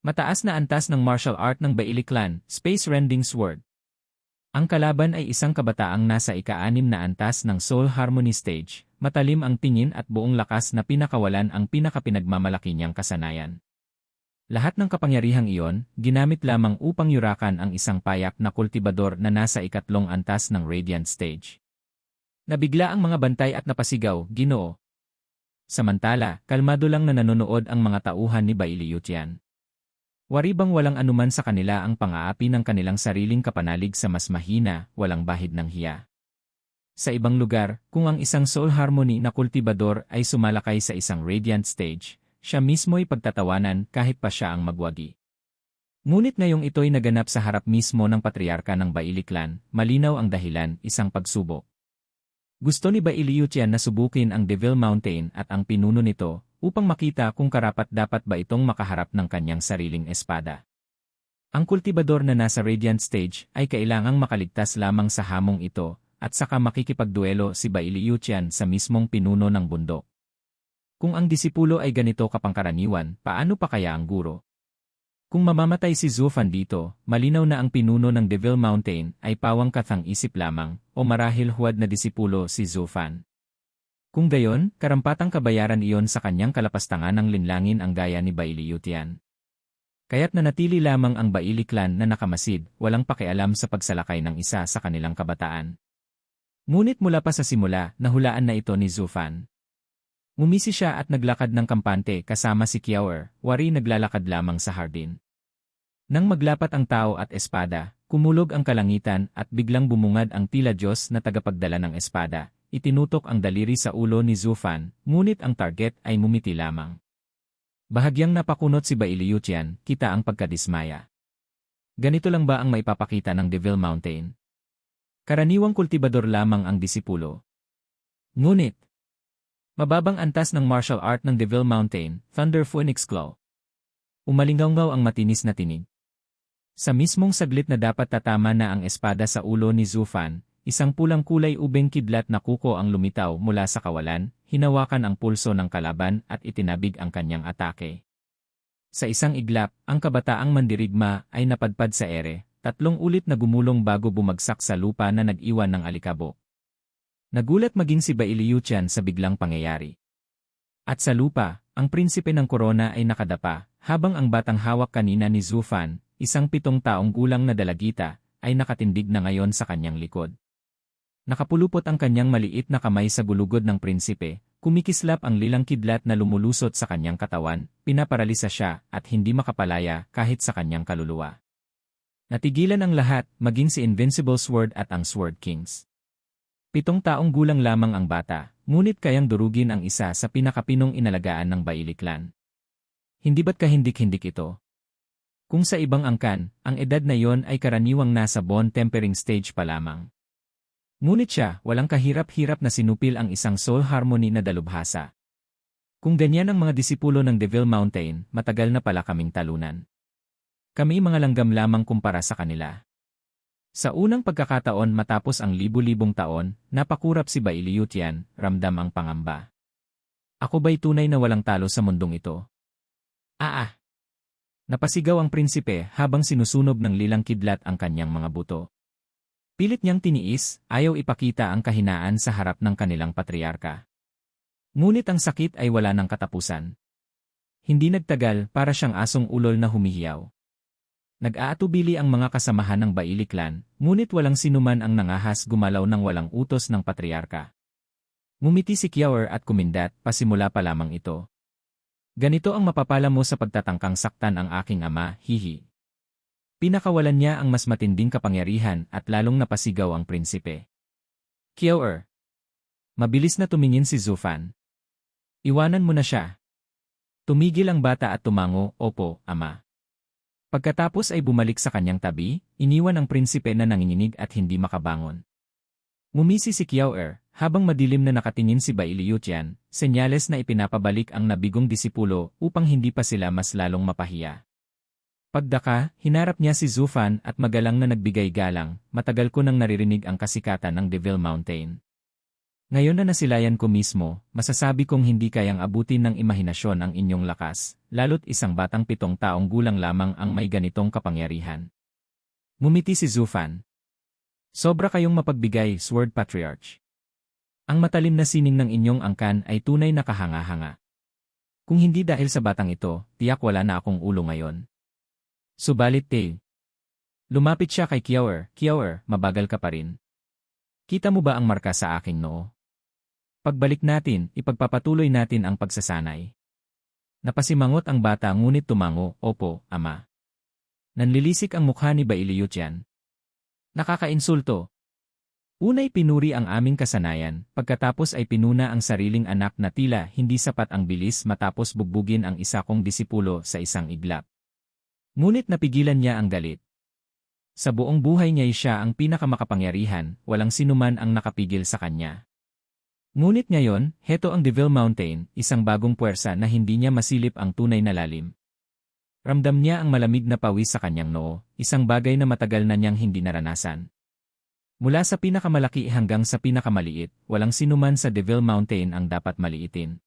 Mataas na antas ng martial art ng Baili Clan, Space Rending Sword. Ang kalaban ay isang kabataang nasa ika-6 na antas ng Soul Harmony Stage, matalim ang tingin at buong lakas na pinakawalan ang pinakapinagmamalaki niyang kasanayan. Lahat ng kapangyarihang iyon, ginamit lamang upang yurakan ang isang payak na kultibador na nasa ika-3 antas ng Radiant Stage. Nabigla ang mga bantay at napasigaw, "Ginoo!" Samantala, kalmado lang na nanonood ang mga tauhan ni Baili Yutian. Wari bang walang anuman sa kanila ang pang-aapi ng kanilang sariling kapanalig sa mas mahina, walang bahid ng hiya. Sa ibang lugar, kung ang isang Soul Harmony na kultibador ay sumalakay sa isang Radiant Stage, siya mismo'y pagtatawanan kahit pa siya ang magwagi. Ngunit ngayong ito'y naganap sa harap mismo ng patriarka ng Baili Clan, malinaw ang dahilan, isang pagsubok. Gusto ni Baili Yutian na subukin ang Devil Mountain at ang pinuno nito, upang makita kung karapat-dapat ba itong makaharap ng kanyang sariling espada. Ang kultibador na nasa Radiant Stage ay kailangang makaligtas lamang sa hamong ito, at saka makikipagduelo si Baili Yutian sa mismong pinuno ng bundok. Kung ang disipulo ay ganito kapangkaraniwan, paano pa kaya ang guro? Kung mamamatay si Zhu Fan dito, malinaw na ang pinuno ng Devil Mountain ay pawang kathang-isip lamang, o marahil huwad na disipulo si Zhu Fan. Kung gayon, karampatang kabayaran iyon sa kanyang kalapastangan ng linlangin ang gaya ni Baili Yutian. Kaya't nanatili lamang ang Baili Clan na nakamasid, walang pakialam sa pagsalakay ng isa sa kanilang kabataan. Ngunit mula pa sa simula, nahulaan na ito ni Zhu Fan. Umisi siya at naglakad ng kampante kasama si Qiao, wari naglalakad lamang sa hardin. Nang maglapat ang tao at espada, kumulog ang kalangitan at biglang bumungad ang tila Diyos na tagapagdala ng espada. Itinutok ang daliri sa ulo ni Zhu Fan, ngunit ang target ay mumiti lamang. Bahagyang napakunot si Baili Yutian, kita ang pagkadismaya. Ganito lang ba ang maipapakita ng Devil Mountain? Karaniwang kultibador lamang ang disipulo. Ngunit, mababang antas ng martial art ng Devil Mountain, Thunder Phoenix Claw. Umalinggaw ang matinis na tinig. Sa mismong saglit na dapat tatama na ang espada sa ulo ni Zhu Fan, isang pulang kulay ubeng kidlat na kuko ang lumitaw mula sa kawalan, hinawakan ang pulso ng kalaban at itinabig ang kanyang atake. Sa isang iglap, ang kabataang mandirigma ay napadpad sa ere, 3 ulit na gumulong bago bumagsak sa lupa na nag-iwan ng alikabok. Nagulat maging si Baili Yutian sa biglang pangyayari. At sa lupa, ang prinsipe ng korona ay nakadapa, habang ang batang hawak kanina ni Zhu Fan, isang 7 taong gulang na dalagita, ay nakatindig na ngayon sa kanyang likod. Nakapulupot ang kanyang maliit na kamay sa gulugod ng prinsipe, kumikislap ang lilang kidlat na lumulusot sa kanyang katawan, pinaparalisa siya at hindi makapalaya kahit sa kanyang kaluluwa. Natigilan ang lahat, maging si Invincible Sword at ang Sword Kings. 7 taong gulang lamang ang bata, ngunit kayang durugin ang isa sa pinakapinong inalagaan ng Baili Clan. Hindi ba't kahindik-hindik ito? Kung sa ibang angkan, ang edad na yon ay karaniwang nasa bone tempering stage pa lamang. Ngunit siya, walang kahirap-hirap na sinupil ang isang Soul Harmony na dalubhasa. Kung ganyan ang mga disipulo ng Devil Mountain, matagal na pala kaming talunan. Kami mga langgam lamang kumpara sa kanila. Sa unang pagkakataon matapos ang libu-libong taon, napakurap si Baili Yutian, ramdam ang pangamba. Ako ba'y tunay na walang talo sa mundong ito? Napasigaw ang prinsipe habang sinusunog ng lilang kidlat ang kanyang mga buto. Pilit niyang tiniis, ayaw ipakita ang kahinaan sa harap ng kanilang patriarka. Ngunit ang sakit ay wala ng katapusan. Hindi nagtagal, para siyang asong ulol na humihiyaw. Nag-aatubili ang mga kasamahan ng Baili Clan, ngunit walang sinuman ang nangahas gumalaw ng walang utos ng patriarka. Ngumiti si Qiao at kumindat, pasimula pa lamang ito. Ganito ang mapapala mo sa pagtatangkang saktan ang aking ama, hihi. Pinakawalan niya ang mas matinding kapangyarihan at lalong napasigaw ang prinsipe. Qiao, mabilis na tumingin si Zhu Fan. Iwanan mo na siya. Tumigil ang bata at tumango, opo, ama. Pagkatapos ay bumalik sa kanyang tabi, iniwan ang prinsipe na nanginginig at hindi makabangon. Ngumisi si Qiao habang madilim na nakatingin si Baili Yutian, senyales na ipinapabalik ang nabigong disipulo upang hindi pa sila mas lalong mapahiya. Pagdaka, hinarap niya si Zhu Fan at magalang na nagbigay galang, matagal ko nang naririnig ang kasikatan ng Devil Mountain. Ngayon na nasilayan ko mismo, masasabi kong hindi kayang abutin ng imahinasyon ang inyong lakas, lalo't isang batang 7 taong gulang lamang ang may ganitong kapangyarihan. Ngumiti si Zufan. Sobra kayong mapagbigay, Sword Patriarch. Ang matalim na sining ng inyong angkan ay tunay na kahanga-hanga. Kung hindi dahil sa batang ito, tiyak wala na akong ulo ngayon. Subalit lumapit siya kay Kiawer, mabagal ka pa rin. Kita mo ba ang marka sa aking noo? Pagbalik natin, ipagpapatuloy natin ang pagsasanay. Napasimangot ang bata ngunit tumango, opo, ama. Nanlilisik ang mukha ni Bailiyutian. Nakakainsulto. Unay pinuri ang aming kasanayan, pagkatapos ay pinuna ang sariling anak na tila hindi sapat ang bilis matapos bugbugin ang isa kong disipulo sa isang iglap. Ngunit napigilan niya ang galit. Sa buong buhay niya'y siya ang pinakamakapangyarihan, walang sinuman ang nakapigil sa kanya. Ngunit ngayon, heto ang Devil Mountain, isang bagong puwersa na hindi niya masilip ang tunay na lalim. Ramdam niya ang malamig na pawis sa kanyang noo, isang bagay na matagal na niyang hindi naranasan. Mula sa pinakamalaki hanggang sa pinakamaliit, walang sinuman sa Devil Mountain ang dapat maliitin.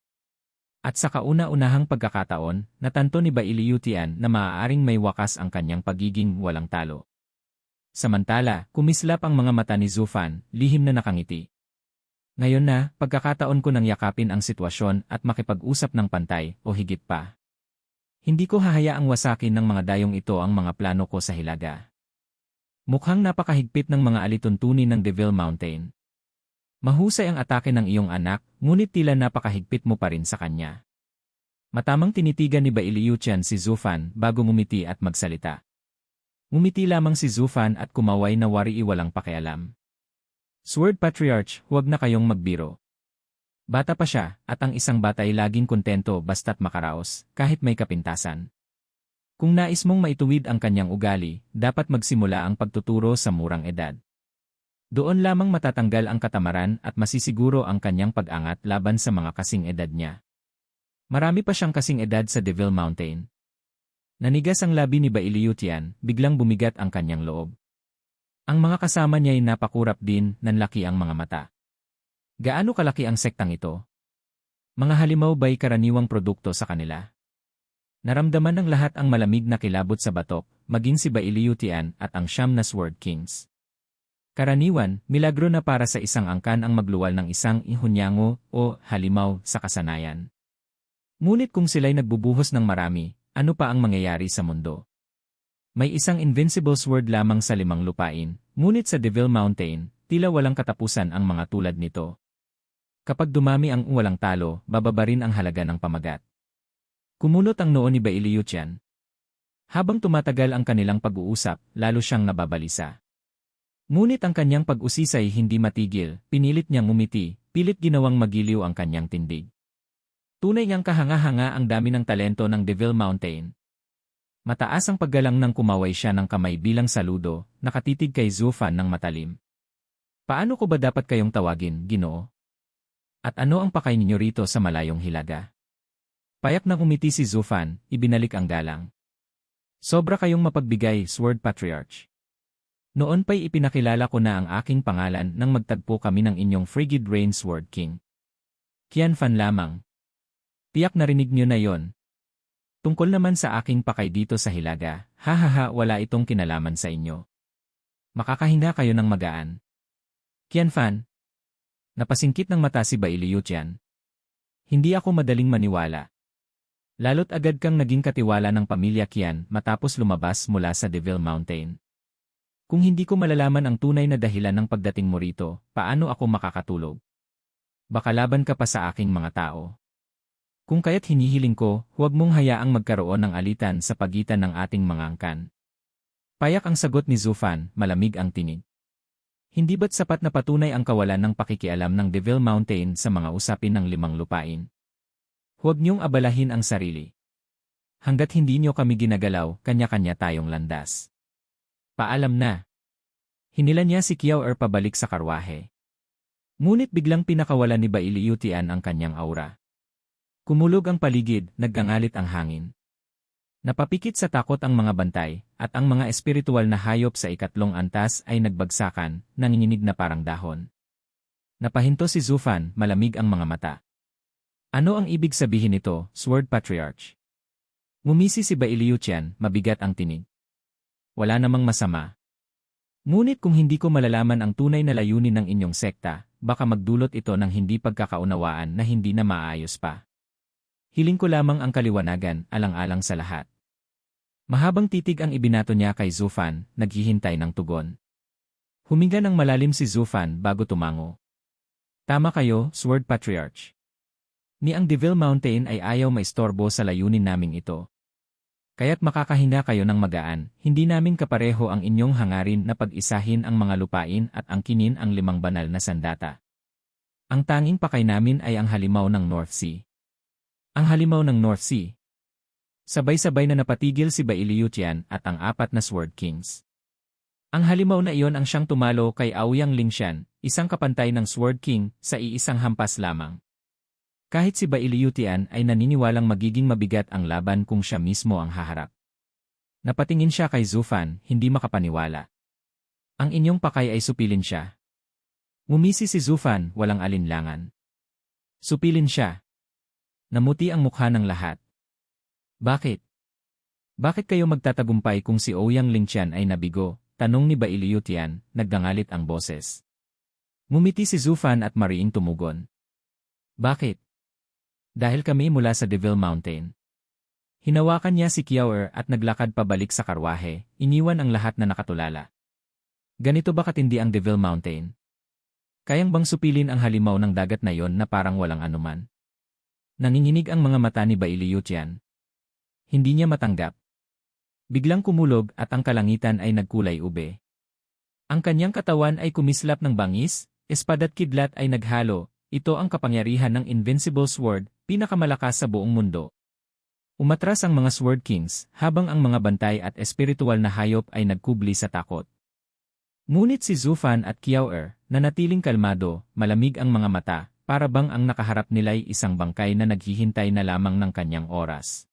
At sa kauna-unahang pagkakataon, natanto ni Bailiyutian na maaaring may wakas ang kanyang pagiging walang talo. Samantala, kumislap ang mga mata ni Zufan, lihim na nakangiti. Ngayon na, pagkakataon ko nang yakapin ang sitwasyon at makipag-usap ng pantay o higit pa. Hindi ko hahayaang wasakin ng mga dayong ito ang mga plano ko sa Hilaga. Mukhang napakahigpit ng mga alituntunin ng Devil Mountain. Mahusay ang atake ng iyong anak, ngunit tila napakahigpit mo pa rin sa kanya. Matamang tinitigan ni Bailiyutian si Zufan bago ngumiti at magsalita. Ngumiti lamang si Zufan at kumaway na wari walang pakialam. Sword Patriarch, huwag na kayong magbiro. Bata pa siya, at ang isang bata ay laging kontento basta't makaraos, kahit may kapintasan. Kung nais mong maituwid ang kanyang ugali, dapat magsimula ang pagtuturo sa murang edad. Doon lamang matatanggal ang katamaran at masisiguro ang kanyang pag-angat laban sa mga kasing edad niya. Marami pa siyang kasing edad sa Devil Mountain. Nanigas ang labi ni Bailiyutian, biglang bumigat ang kanyang loob. Ang mga kasama niya ay napakurap din, nanlaki ang mga mata. Gaano kalaki ang sektang ito? Mga halimaw ba'y karaniwang produkto sa kanila? Naramdaman ng lahat ang malamig na kilabot sa batok, maging si Bailiyutian at ang 9 na Sword Kings. Karaniwan, milagro na para sa isang angkan ang magluwal ng isang ihunyango o halimaw sa kasanayan. Ngunit kung sila'y nagbubuhos ng marami, ano pa ang mangyayari sa mundo? May isang invincible sword lamang sa 5 lupain, ngunit sa Devil Mountain, tila walang katapusan ang mga tulad nito. Kapag dumami ang walang talo, bababa rin ang halaga ng pamagat. Kumunot ang noo ni Bailiyutian. Habang tumatagal ang kanilang pag-uusap, lalo siyang nababalisa. Ngunit ang kanyang pag-usisay hindi matigil, pinilit niyang umiti, pilit ginawang magiliw ang kanyang tindig. Tunay niyang kahanga-hanga ang dami ng talento ng Devil Mountain. Mataas ang paggalang nang kumaway siya ng kamay bilang saludo, nakatitig kay Zufan ng matalim. Paano ko ba dapat kayong tawagin, Ginoo? At ano ang pakay ninyo rito sa malayong Hilaga? Payak nang umiti si Zufan, ibinalik ang galang. Sobra kayong mapagbigay, Sword Patriarch. Noon pa'y ipinakilala ko na ang aking pangalan nang magtagpo kami ng inyong Frigid Rain Sword King. Qianfan lamang. Tiyak narinig niyo na yon. Tungkol naman sa aking pakay dito sa Hilaga, hahaha wala itong kinalaman sa inyo. Makakahinga kayo ng magaan. Qianfan. Napasingkit ng mata si Bailiyutian. Hindi ako madaling maniwala. Lalo't agad kang naging katiwala ng pamilya Qian matapos lumabas mula sa Devil Mountain. Kung hindi ko malalaman ang tunay na dahilan ng pagdating mo rito, paano ako makakatulog? Baka laban ka pa sa aking mga tao. Kung kaya't hinihiling ko, huwag mong hayaang magkaroon ng alitan sa pagitan ng ating mga angkan. Payak ang sagot ni Zufan, malamig ang tinig. Hindi ba't sapat na patunay ang kawalan ng pakikialam ng Devil Mountain sa mga usapin ng 5 lupain? Huwag niyong abalahin ang sarili. Hanggat hindi niyo kami ginagalaw, kanya-kanya tayong landas. Paalam na. Hinila niya si Kiawer pabalik sa karwahe. Ngunit biglang pinakawalan ni Bailiyutian ang kanyang aura. Kumulog ang paligid, naggangalit ang hangin. Napapikit sa takot ang mga bantay, at ang mga espiritual na hayop sa 3 antas ay nagbagsakan, nanginginig na parang dahon. Napahinto si Zufan, malamig ang mga mata. Ano ang ibig sabihin nito, Sword Patriarch? Ngumisi si Bailiutian, mabigat ang tinig. Wala namang masama. Ngunit kung hindi ko malalaman ang tunay na layunin ng inyong sekta, baka magdulot ito ng hindi pagkakaunawaan na hindi na maayos pa. Hiling ko lamang ang kaliwanagan, alang-alang sa lahat. Mahabang titig ang ibinato niya kay Zufan, naghihintay ng tugon. Huminga ng malalim si Zufan bago tumango. Tama kayo, Sword Patriarch. Ni ang Devil Mountain ay ayaw maistorbo sa layunin naming ito. Kaya't makakahinga kayo ng magaan, hindi namin kapareho ang inyong hangarin na pag-isahin ang mga lupain at angkinin ang 5 banal na sandata. Ang tanging pakay namin ay ang halimaw ng North Sea. Ang halimaw ng North Sea. Sabay-sabay na napatigil si Bailiutian at ang 4 na Sword Kings. Ang halimaw na iyon ang siyang tumalo kay Aoyang Lingshan, isang kapantay ng Sword King, sa iisang hampas lamang. Kahit si Bailiutian ay naniniwalang magiging mabigat ang laban kung siya mismo ang haharap. Napatingin siya kay Zufan, hindi makapaniwala. Ang inyong pakay ay supilin siya. Ngumisi si Zufan, walang alinlangan. Supilin siya. Namuti ang mukha ng lahat. Bakit? Bakit kayo magtatagumpay kung si Ouyang Lingshan ay nabigo? Tanong ni Bailiutian, naggangalit ang boses. Ngumiti si Zufan at mariing tumugon. Bakit? Dahil kami mula sa Devil Mountain. Hinawakan niya si Kiaoer at naglakad pabalik sa karwahe, iniwan ang lahat na nakatulala. Ganito ba katindi ang Devil Mountain? Kayang bang supilin ang halimaw ng dagat na yon na parang walang anuman? Nanginginig ang mga mata ni Bailiutian. Hindi niya matanggap. Biglang kumulog at ang kalangitan ay nagkulay ube. Ang kanyang katawan ay kumislap ng bangis, espada't kidlat ay naghalo. Ito ang kapangyarihan ng Invincible Sword, pinakamalakas sa buong mundo. Umatras ang mga Sword Kings, habang ang mga bantay at espiritual na hayop ay nagkubli sa takot. Ngunit si Zufan at Kiaoer, nanatiling kalmado, malamig ang mga mata, para bang ang nakaharap nila'y isang bangkay na naghihintay na lamang ng kanyang oras.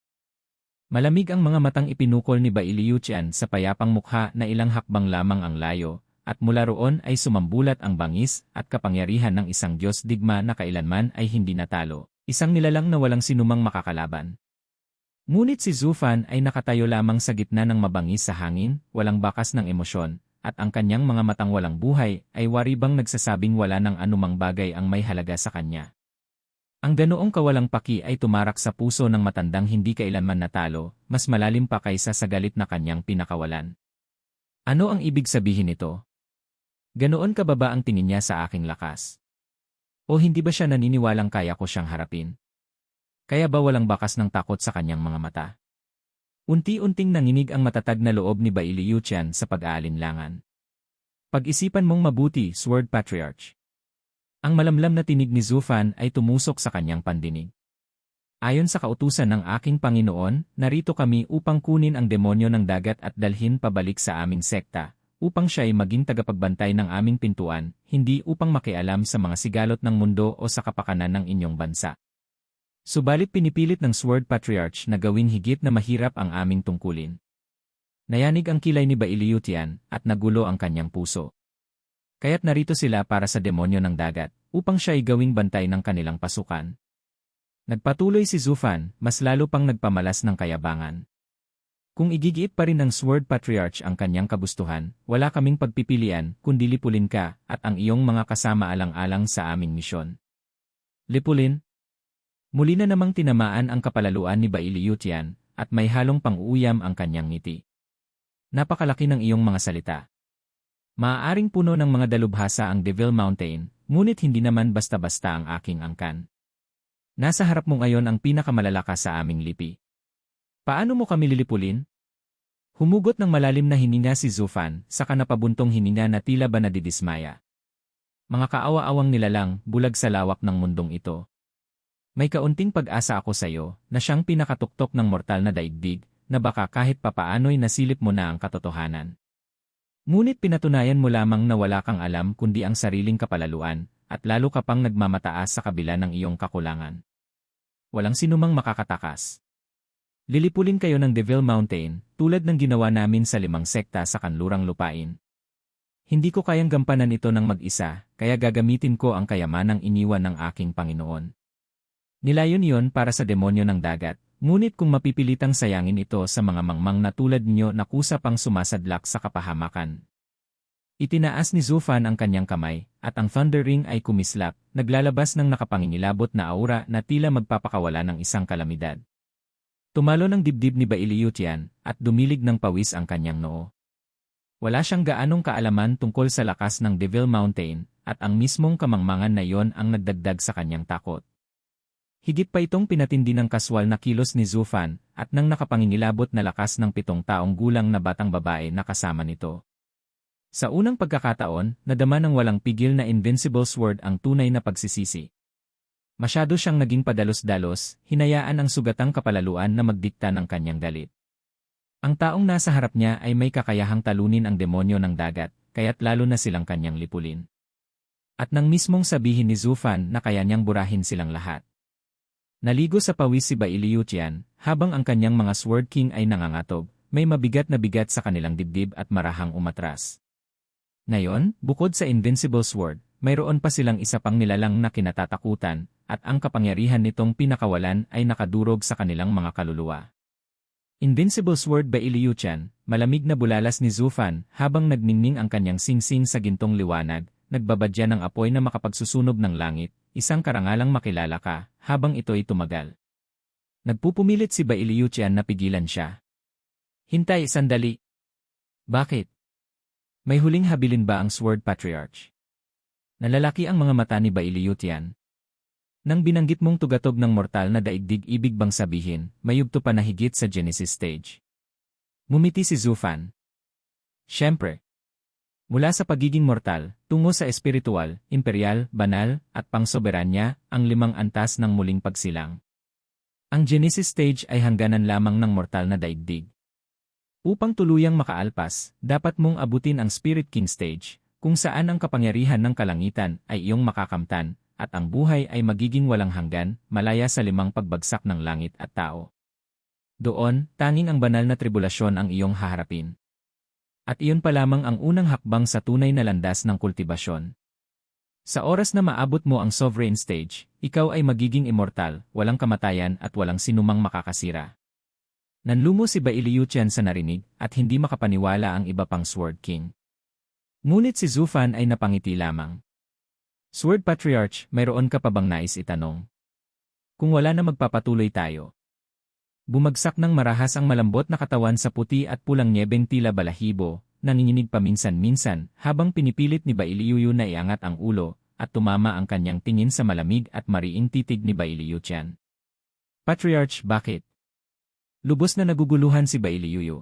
Malamig ang mga matang ipinukol ni Bailiutian sa payapang mukha na ilang hakbang lamang ang layo, at mula roon ay sumambulat ang bangis at kapangyarihan ng isang Diyos digma na kailanman ay hindi natalo, isang nilalang na walang sinumang makakalaban. Ngunit si Zufan ay nakatayo lamang sa gitna ng mabangis sa hangin, walang bakas ng emosyon, at ang kanyang mga matang walang buhay ay waribang nagsasabing wala ng anumang bagay ang may halaga sa kanya. Ang ganoong kawalang paki ay tumarak sa puso ng matandang hindi kailanman natalo, mas malalim pa kaysa sa galit na kanyang pinakawalan. Ano ang ibig sabihin nito? Ganoon kababa ang tingin niya sa aking lakas? O hindi ba siya naniniwalang kaya ko siyang harapin? Kaya ba walang bakas ng takot sa kanyang mga mata? Unti-unting nanginig ang matatag na loob ni Bailiutian sa pag-aalinlangan. Pag-isipan mong mabuti, Sword Patriarch. Ang malamlam na tinig ni Zufan ay tumusok sa kanyang pandinig. Ayon sa kautusan ng aking Panginoon, narito kami upang kunin ang demonyo ng dagat at dalhin pabalik sa aming sekta, upang siya ay maging tagapagbantay ng aming pintuan, hindi upang makialam sa mga sigalot ng mundo o sa kapakanan ng inyong bansa. Subalit pinipilit ng Sword Patriarch na gawing higit na mahirap ang aming tungkulin. Nayanig ang kilay ni Bailiutian at nagulo ang kanyang puso. Kaya't narito sila para sa demonyo ng dagat, upang siya ay gawing bantay ng kanilang pasukan. Nagpatuloy si Zufan, mas lalo pang nagpamalas ng kayabangan. Kung igigiit pa rin ng Sword Patriarch ang kanyang kagustuhan, wala kaming pagpipilian kundi lipulin ka at ang iyong mga kasama alang-alang sa aming misyon. Lipulin? Muli na namang tinamaan ang kapalaluan ni Bailiutian at may halong pang-uuyam ang kanyang ngiti. Napakalaki ng iyong mga salita. Maaaring puno ng mga dalubhasa ang Devil Mountain, ngunit hindi naman basta-basta ang aking angkan. Nasa harap mo ngayon ang pinakamalalakas sa aming lipi. Paano mo kami lilipulin? Humugot ng malalim na hininga si Zufan, saka napabuntong hininga na tila ba nadidismaya. Mga kaawa-awang nilalang, bulag sa lawak ng mundong ito. May kaunting pag-asa ako sa iyo, na siyang pinakatuktok ng mortal na daigdig, na baka kahit papaano'y nasilip mo na ang katotohanan. Ngunit pinatunayan mo lamang na wala kang alam kundi ang sariling kapalaluan, at lalo ka pang nagmamataas sa kabila ng iyong kakulangan. Walang sinumang makakatakas. Lilipulin kayo ng Devil Mountain, tulad ng ginawa namin sa 5 sekta sa kanlurang lupain. Hindi ko kayang gampanan ito ng mag-isa, kaya gagamitin ko ang kayamanang iniwan ng aking Panginoon. Nilayon iyon para sa demonyo ng dagat, ngunit kung mapipilitang sayangin ito sa mga mangmang na tulad ninyo na kusa pang sumasadlak sa kapahamakan. Itinaas ni Zufan ang kanyang kamay, at ang Thunder Ring ay kumislap, naglalabas ng nakapangingilabot na aura na tila magpapakawala ng isang kalamidad. Tumalo ng dibdib ni Bailiyutian, at dumilig ng pawis ang kanyang noo. Wala siyang gaanong kaalaman tungkol sa lakas ng Devil Mountain, at ang mismong kamangmangan na iyon ang nagdagdag sa kanyang takot. Higit pa itong pinatindi ng kaswal na kilos ni Zufan, at ng nakapangingilabot na lakas ng 7 taong gulang na batang babae na kasama nito. Sa unang pagkakataon, nadama ng walang pigil na Invincible Sword ang tunay na pagsisisi. Masyado siyang naging padalos-dalos, hinayaan ang sugatang kapalaluan na magdikta ng kanyang galit. Ang taong nasa harap niya ay may kakayahang talunin ang demonyo ng dagat, kaya't lalo na silang kanyang lipulin. At nang mismong sabihin ni Zufan na kaya niyang burahin silang lahat. Naligo sa pawis si Bailiyutian, habang ang kanyang mga Sword King ay nangangatog, may mabigat na bigat sa kanilang dibdib at marahang umatras. Ngayon, bukod sa Invincible Sword, mayroon pa silang isa pang nilalang na kinatatakutan, at ang kapangyarihan nitong pinakawalan ay nakadurog sa kanilang mga kaluluwa. Invincible Sword Bailiyutian, malamig na bulalas ni Zufan habang nagningning ang kanyang singsing sa gintong liwanag, nagbabadya ng apoy na makapagsusunog ng langit, isang karangalang makilala ka, habang ito'y tumagal. Nagpupumilit si Bailiyutian na pigilan siya. Hintay, sandali. Bakit? May huling habilin ba ang Sword Patriarch? Nalalaki ang mga mata ni Bailiyutian. Nang binanggit mong tugatog ng mortal na daigdig, ibig bang sabihin, may yugto pa na higit sa Genesis stage? Ngumiti si Zufan. Siyempre. Mula sa pagiging mortal, tungo sa espiritual, imperial, banal, at pangsoberanya, ang 5 antas ng muling pagsilang. Ang Genesis stage ay hangganan lamang ng mortal na daigdig. Upang tuluyang makaalpas, dapat mong abutin ang Spirit King stage, kung saan ang kapangyarihan ng kalangitan ay iyong makakamtan, at ang buhay ay magiging walang hanggan, malaya sa 5 pagbagsak ng langit at tao. Doon, tanging ang banal na tribulasyon ang iyong haharapin. At iyon pa lamang ang unang hakbang sa tunay na landas ng kultibasyon. Sa oras na maabot mo ang Sovereign stage, ikaw ay magiging immortal, walang kamatayan at walang sinumang makakasira. Nanlumo si Bailiyutian sa narinig, at hindi makapaniwala ang iba pang Sword King. Ngunit si Zufan ay napangiti lamang. Sword Patriarch, mayroon ka pa bang nais itanong? Kung wala na magpapatuloy tayo. Bumagsak ng marahas ang malambot na katawan sa puti at pulang nyebeng tila balahibo, nanginginig paminsan-minsan habang pinipilit ni Bailiyuyu na iangat ang ulo, at tumama ang kanyang tingin sa malamig at mariing titig ni Bailiyutian. Patriarch, bakit? Lubos na naguguluhan si Bailiyuyu.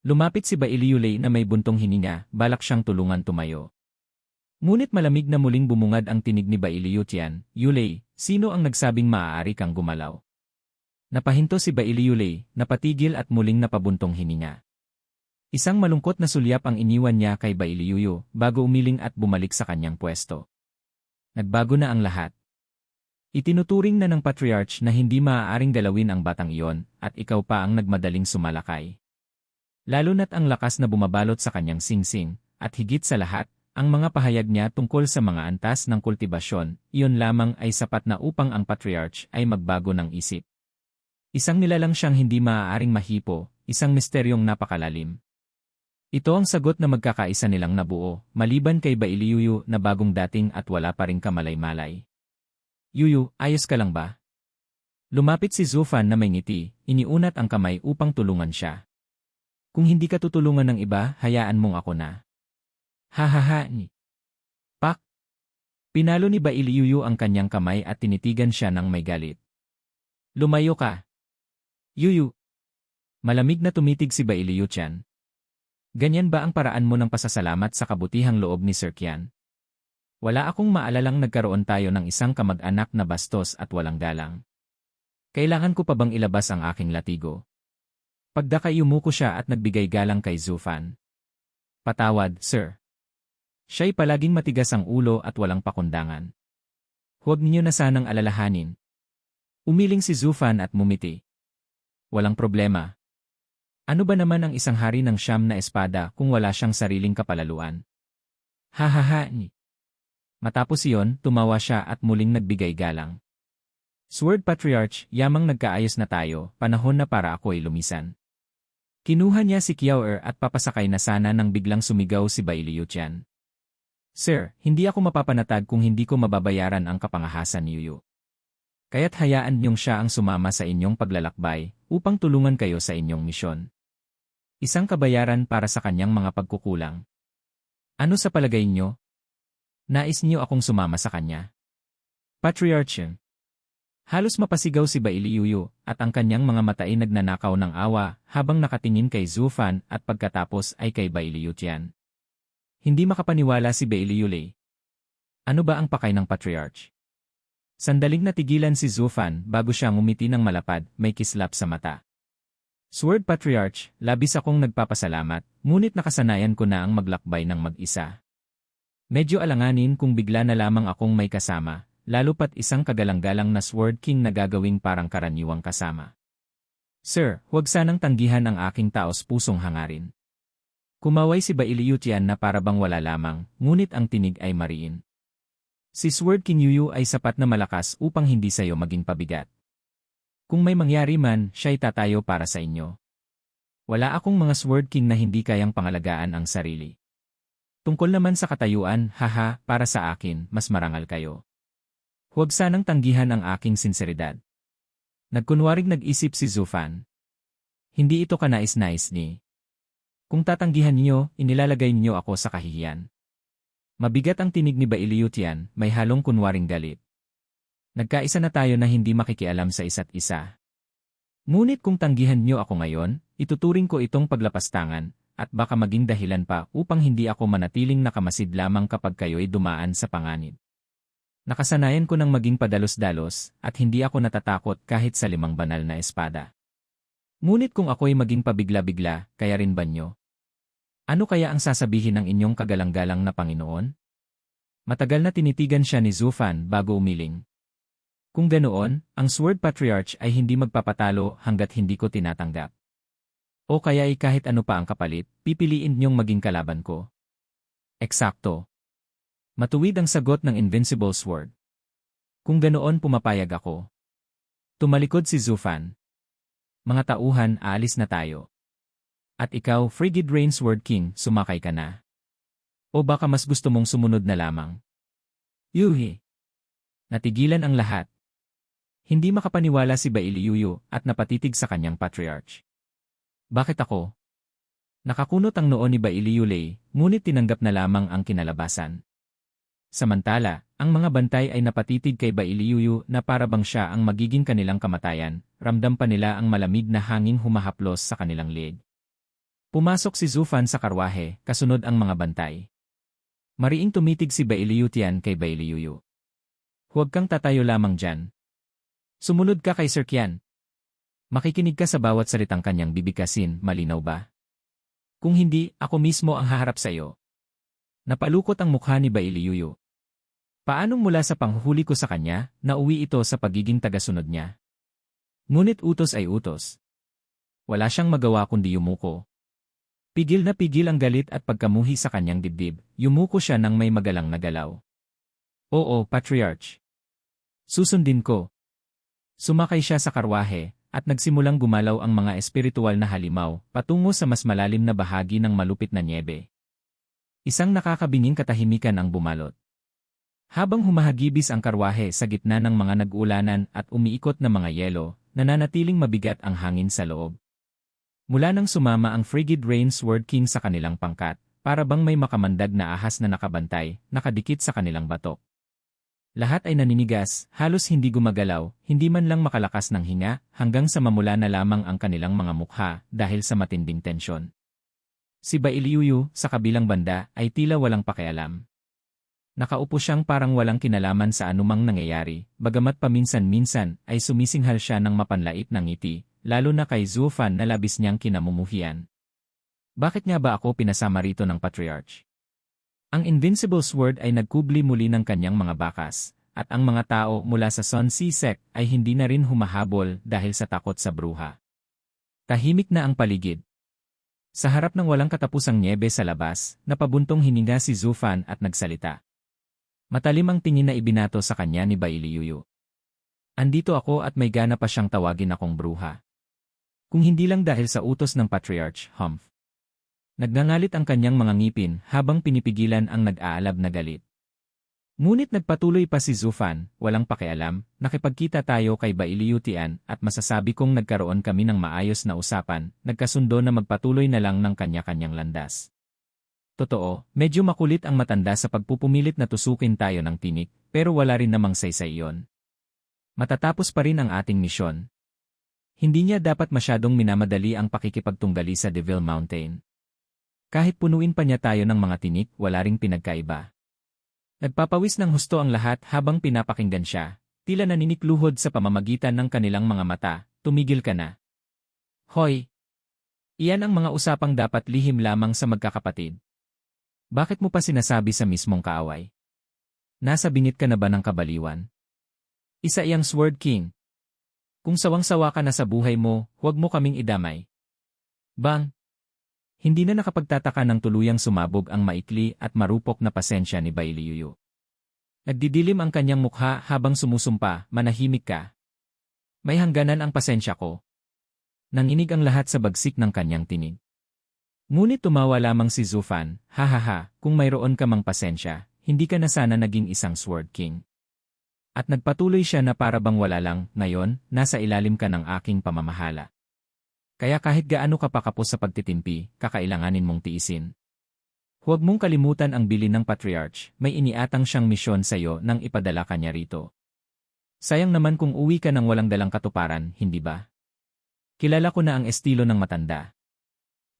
Lumapit si Bailiyulay na may buntong hininga, balak siyang tulungan tumayo. Ngunit malamig na muling bumungad ang tinig ni Bailiyutian, Yulay, sino ang nagsabing maaari kang gumalaw? Napahinto si Bailiyulay, napatigil at muling napabuntong hininga. Isang malungkot na sulyap ang iniwan niya kay Bailiyuyu bago umiling at bumalik sa kanyang pwesto. Nagbago na ang lahat. Itinuturing na ng Patriarch na hindi maaaring galawin ang batang iyon, at ikaw pa ang nagmadaling sumalakay. Lalo na't ang lakas na bumabalot sa kanyang singsing, at higit sa lahat, ang mga pahayag niya tungkol sa mga antas ng kultibasyon, iyon lamang ay sapat na upang ang Patriarch ay magbago ng isip. Isang nilalang siyang hindi maaaring mahipo, isang misteryong napakalalim. Ito ang sagot na magkakaisa nilang nabuo, maliban kay Bailiyuyu na bagong dating at wala pa ring kamalay-malay. Yuyu, ayos ka lang ba? Lumapit si Zufan na may ngiti, iniunat ang kamay upang tulungan siya. Kung hindi ka tutulungan ng iba, hayaan mong ako na. Hahaha ni. Pak! Pinalo ni Bailiyuyu ang kanyang kamay at tinitigan siya ng may galit. Lumayo ka. Yuyu. Malamig na tumitig si Bailiyutian. Ganyan ba ang paraan mo ng pasasalamat sa kabutihang loob ni Sir Qian? Wala akong maalalang nagkaroon tayo ng isang kamag-anak na bastos at walang galang. Kailangan ko pa bang ilabas ang aking latigo? Pagdakay yumuko siya at nagbigay galang kay Zufan. Patawad, sir. Siya'y palaging matigas ang ulo at walang pakundangan. Huwag niyo na sanang alalahanin. Umiling si Zufan at mumiti. Walang problema. Ano ba naman ang isang hari ng siyam na espada kung wala siyang sariling kapalaluan? Hahaha ni. Matapos iyon, tumawa siya at muling nagbigay galang. Sword Patriarch, yamang nagkaayos na tayo, panahon na para ako ay lumisan. Kinuha niya si Kiao at papasakay na sana nang biglang sumigaw si Bai Liutian. Sir, hindi ako mapapanatag kung hindi ko mababayaran ang kapangahasan ni Yuyu. Kaya't hayaan niyong siya ang sumama sa inyong paglalakbay upang tulungan kayo sa inyong misyon. Isang kabayaran para sa kanyang mga pagkukulang. Ano sa palagay niyo? Nais niyo akong sumama sa kanya? Patriarch. Halos mapasigaw si Bai Liuyu at ang kanyang mga mata ay nagnanakaw ng awa habang nakatingin kay Zhu Fan at pagkatapos ay kay Bai Liutian. Hindi makapaniwala si Bai Liulei. Ano ba ang pakay ng Patriarch? Sandaling natigilan si Zhu Fan bago siya ngumiti ng malapad, may kislap sa mata. Sword Patriarch, labis akong nagpapasalamat, ngunit nakasanayan ko na ang maglakbay ng mag-isa. Medyo alanganin kung bigla na lamang akong may kasama, lalo pat isang kagalang-galang na Sword King na gagawing parang karaniwang kasama. Sir, huwag sanang tanggihan ang aking taos-pusong hangarin. Kumaway si Bai Liutian na parabang wala lamang, ngunit ang tinig ay mariin. Si Sword King Yuyu ay sapat na malakas upang hindi sayo maging pabigat. Kung may mangyari man, siya'y tatayo para sa inyo. Wala akong mga Sword King na hindi kayang pangalagaan ang sarili. Tungkol naman sa katayuan, haha, para sa akin, mas marangal kayo. Huwag sanang tanggihan ang aking sinseridad. Nagkunwaring nag-isip si Zhu Fan. Hindi ito kanais-nais ni. Kung tatanggihan niyo, inilalagay niyo ako sa kahihiyan. Mabigat ang tinig ni Bai Liutian, may halong kunwaring galit. Nagkaisa na tayo na hindi makikialam sa isa't isa. Ngunit kung tanggihan niyo ako ngayon, ituturing ko itong paglapastangan, at baka maging dahilan pa upang hindi ako manatiling nakamasid lamang kapag kayo'y dumaan sa panganib. Nakasanayan ko ng maging padalos-dalos, at hindi ako natatakot kahit sa 5 banal na espada. Ngunit kung ako'y maging pabigla-bigla, kaya rin ba niyo? Ano kaya ang sasabihin ng inyong kagalang-galang na Panginoon? Matagal na tinitigan siya ni Zhu Fan bago umiling. Kung ganoon, ang Sword Patriarch ay hindi magpapatalo hanggat hindi ko tinatanggap. O kaya ay kahit ano pa ang kapalit, pipiliin niyong maging kalaban ko. Eksakto. Matuwid ang sagot ng Invincible Sword. Kung ganoon pumapayag ako. Tumalikod si Zhu Fan. Mga tauhan, aalis na tayo. At ikaw, Frigid Rain Sword King, sumakay ka na. O baka mas gusto mong sumunod na lamang? Yuhi. Natigilan ang lahat. Hindi makapaniwala si Bai Liuyu at napatitig sa kanyang Patriarch. Bakit ako? Nakakunot ang noo ni Bai Liulei, ngunit tinanggap na lamang ang kinalabasan. Samantala, ang mga bantay ay napatitig kay Bai Liuyu na parabang siya ang magiging kanilang kamatayan, ramdam pa nila ang malamig na hanging humahaplos sa kanilang leeg. Pumasok si Zhu Fan sa karwahe, kasunod ang mga bantay. Mariing tumitig si Bai Liutian kay Bai Liuyu. Huwag kang tatayo lamang dyan. Sumunod ka kay Sir Qian. Makikinig ka sa bawat salitang kanyang bibigkasin, malinaw ba? Kung hindi, ako mismo ang haharap sa iyo. Napalukot ang mukha ni Bai Liuyu. Paanong mula sa panghuhuli ko sa kanya, nauwi ito sa pagiging tagasunod niya? Ngunit utos ay utos. Wala siyang magawa kundi yumuko. Pigil na pigil ang galit at pagkamuhi sa kanyang dibdib, yumuko siya ng may magalang na galaw. Oo, Patriarch. Susundin ko. Sumakay siya sa karwahe, at nagsimulang gumalaw ang mga espiritual na halimaw, patungo sa mas malalim na bahagi ng malupit na nyebe. Isang nakakabinging katahimikan ang bumalot. Habang humahagibis ang karwahe sa gitna ng mga nag-uulanan at umiikot na mga yelo, nananatiling mabigat ang hangin sa loob. Mula nang sumama ang Frigid Rain Sword King sa kanilang pangkat, para bang may makamandag na ahas na nakabantay, nakadikit sa kanilang batok. Lahat ay naninigas, halos hindi gumagalaw, hindi man lang makalakas ng hinga, hanggang sa mamula na lamang ang kanilang mga mukha dahil sa matinding tensyon. Si Bai Liuyu, sa kabilang banda, ay tila walang pakialam. Nakaupo siyang parang walang kinalaman sa anumang nangyayari, bagamat paminsan-minsan ay sumisinghal siya ng mapanlait na ngiti, lalo na kay Zhu Fan na labis niyang kinamumuhian. Bakit nga ba ako pinasama rito ng Patriarch? Ang Invincible Sword ay nagkubli muli ng kanyang mga bakas, at ang mga tao mula sa Sun Sea Sect ay hindi na rin humahabol dahil sa takot sa bruha. Tahimik na ang paligid. Sa harap ng walang katapusang nyebe sa labas, napabuntong hininga si Zufan at nagsalita. Matalim ang tingin na ibinato sa kanya ni Bailiyuyu. Andito ako at may gana pa siyang tawagin akong bruha. Kung hindi lang dahil sa utos ng Patriarch, Humph. Nagngangalit ang kanyang mga ngipin habang pinipigilan ang nag-aalab na galit. Ngunit nagpatuloy pa si Zufan, walang pakialam, nakipagkita tayo kay Bailiyutian at masasabi kong nagkaroon kami ng maayos na usapan, nagkasundo na magpatuloy na lang ng kanya-kanyang landas. Totoo, medyo makulit ang matanda sa pagpupumilit na tusukin tayo ng tinik, pero wala rin namang saysay iyon. Matatapos pa rin ang ating misyon. Hindi niya dapat masyadong minamadali ang pakikipagtunggali sa Devil Mountain. Kahit punuin pa niya tayo ng mga tinik, wala ring pinagkaiba. Nagpapawis ng husto ang lahat habang pinapakinggan siya, tila naninikluhod sa pamamagitan ng kanilang mga mata, tumigil ka na. Hoy! Iyan ang mga usapang dapat lihim lamang sa magkakapatid. Bakit mo pa sinasabi sa mismong kaaway? Nasa bingit ka na ba ng kabaliwan? Isa iyang Sword King. Kung sawang-sawa ka na sa buhay mo, huwag mo kaming idamay. Bang! Hindi na nakapagtataka ng tuluyang sumabog ang maikli at marupok na pasensya ni Bailiyuyu. Nagdidilim ang kanyang mukha habang sumusumpa, manahimik ka. May hangganan ang pasensya ko. Nanginig ang lahat sa bagsik ng kanyang tinig. Ngunit tumawa lamang si Zufan, hahaha, kung mayroon ka mang pasensya, hindi ka na sana naging isang Sword King. At nagpatuloy siya na para bang wala lang, ngayon, nasa ilalim ka ng aking pamamahala. Kaya kahit gaano ka pa kapos sa pagtitimpi, kakailanganin mong tiisin. Huwag mong kalimutan ang bilin ng Patriarch, may iniatang siyang misyon sa iyo nang ipadala ka niya rito. Sayang naman kung uwi ka ng walang dalang katuparan, hindi ba? Kilala ko na ang estilo ng matanda.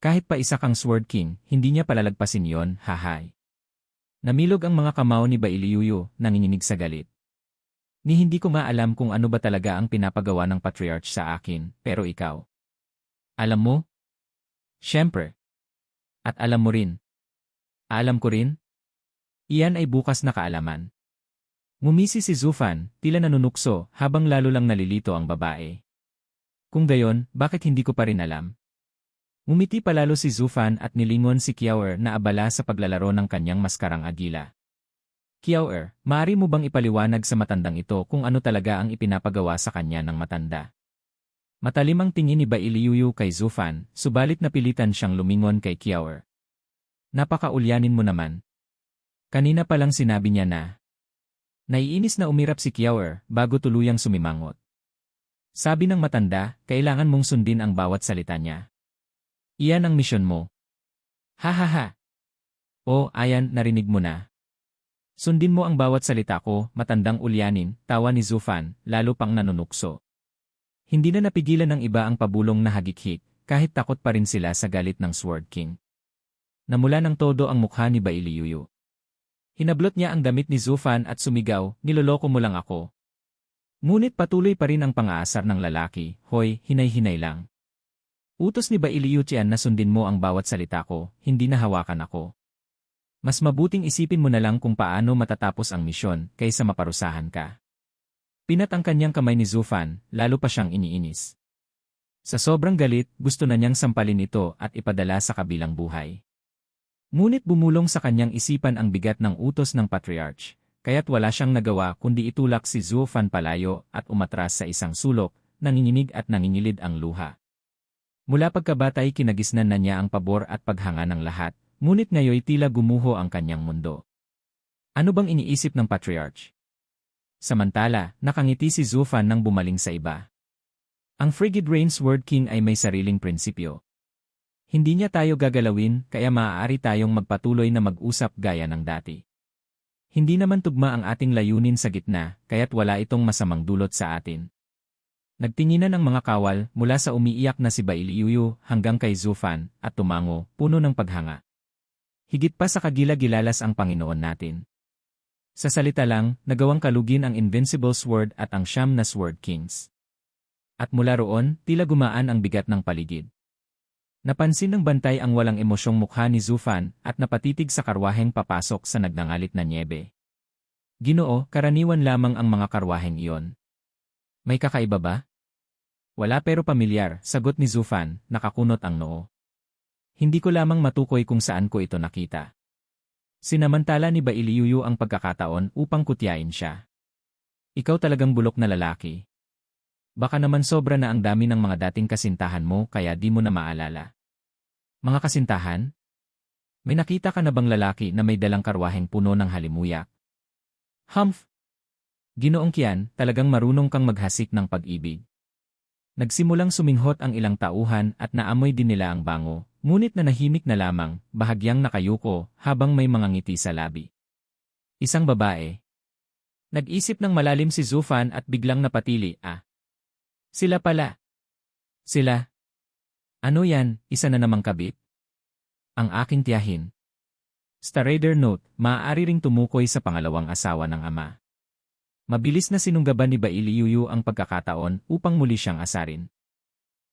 Kahit pa isa kang Sword King, hindi niya palalagpasin yon, hahay. Namilog ang mga kamao ni Bailiyuyu, nanginginig sa galit. Ni hindi ko maalam kung ano ba talaga ang pinapagawa ng Patriarch sa akin, pero ikaw. Alam mo? Siyempre. At alam mo rin. Alam ko rin? Iyan ay bukas na kaalaman. Ngumisi si Zufan, tila nanunukso, habang lalo lang nalilito ang babae. Kung gayon, bakit hindi ko pa rin alam? Ngumiti palalo si Zufan at nilingon si Kiaoer na abala sa paglalaro ng kanyang maskarang agila. Kiaoer, maaari mo bang ipaliwanag sa matandang ito kung ano talaga ang ipinapagawa sa kanya ng matanda? Matalim ang tingin ni Bailiyuyu kay Zufan, subalit napilitan siyang lumingon kay Kiaoer. Napakaulyanin mo naman. Kanina pa lang sinabi niya na. Naiinis na umirap si Kiaoer bago tuluyang sumimangot. Sabi ng matanda, kailangan mong sundin ang bawat salita niya. Iyan ang misyon mo. Ha ha ha. O, ayan, narinig mo na. Sundin mo ang bawat salita ko, matandang ulyanin, tawa ni Zufan, lalo pang nanunukso. Hindi na napigilan ng iba ang pabulong na hagikhik, kahit takot pa rin sila sa galit ng Sword King. Namula ng todo ang mukha ni Bailiyuyu. Hinablot niya ang damit ni Zufan at sumigaw, niloloko mo lang ako. Ngunit patuloy pa rin ang pang-aasar ng lalaki, hoy, hinay-hinay lang. Utos ni Bailiyutian na sundin mo ang bawat salita ko, hindi na hawakan ako. Mas mabuting isipin mo na lang kung paano matatapos ang misyon, kaysa maparusahan ka. Pinat ang kanyang kamay ni Zufan, lalo pa siyang iniinis. Sa sobrang galit, gusto na niyang sampalin ito at ipadala sa kabilang buhay. Ngunit bumulong sa kanyang isipan ang bigat ng utos ng Patriarch, kaya't wala siyang nagawa kundi itulak si Zufan palayo at umatras sa isang sulok, nanginginig at nangingilid ang luha. Mula pagkabatay kinagisnan na niya ang pabor at paghanga ng lahat, ngunit ngayoy tila gumuho ang kanyang mundo. Ano bang iniisip ng Patriarch? Samantala, nakangiti si Zufan nang bumaling sa iba. Ang Frigid Rain Sword King ay may sariling prinsipyo. Hindi niya tayo gagalawin, kaya maaari tayong magpatuloy na mag-usap gaya ng dati. Hindi naman tugma ang ating layunin sa gitna, kaya't wala itong masamang dulot sa atin. Nagtinginan ang mga kawal mula sa umiiyak na si Bailiyuyu hanggang kay Zufan at tumango, puno ng paghanga. Higit pa sa kagila-gilalas ang Panginoon natin. Sa salita lang, nagawang kalugin ang Invincible Sword at ang siyam na Sword Kings. At mula roon, tila gumaan ang bigat ng paligid. Napansin ng bantay ang walang emosyong mukha ni Zufan at napatitig sa karwaheng papasok sa nagnangalit na nyebe. Ginoo, karaniwan lamang ang mga karwaheng iyon. May kakaiba ba? Wala pero pamilyar, sagot ni Zufan, nakakunot ang noo. Hindi ko lamang matukoy kung saan ko ito nakita. Sinamantala ni Bailiyuyu ang pagkakataon upang kutyain siya. Ikaw talagang bulok na lalaki. Baka naman sobra na ang dami ng mga dating kasintahan mo kaya di mo na maalala. Mga kasintahan? May nakita ka na bang lalaki na may dalang karwaheng puno ng halimuyak? Humph! Ginoong Kian, talagang marunong kang maghasik ng pag-ibig. Nagsimulang suminghot ang ilang tauhan at naamoy din nila ang bango, ngunit nanahimik na lamang, bahagyang nakayuko, habang may mga ngiti sa labi. Isang babae. Nag-isip ng malalim si Zufan at biglang napatili, Sila pala. Sila. Ano yan, isa na namang kabit? Ang aking tiyahin. Starrader note, maaari ring tumukoy sa pangalawang asawa ng ama. Mabilis na sinunggaban ni Bailiyuyu ang pagkakataon upang muli siyang asarin.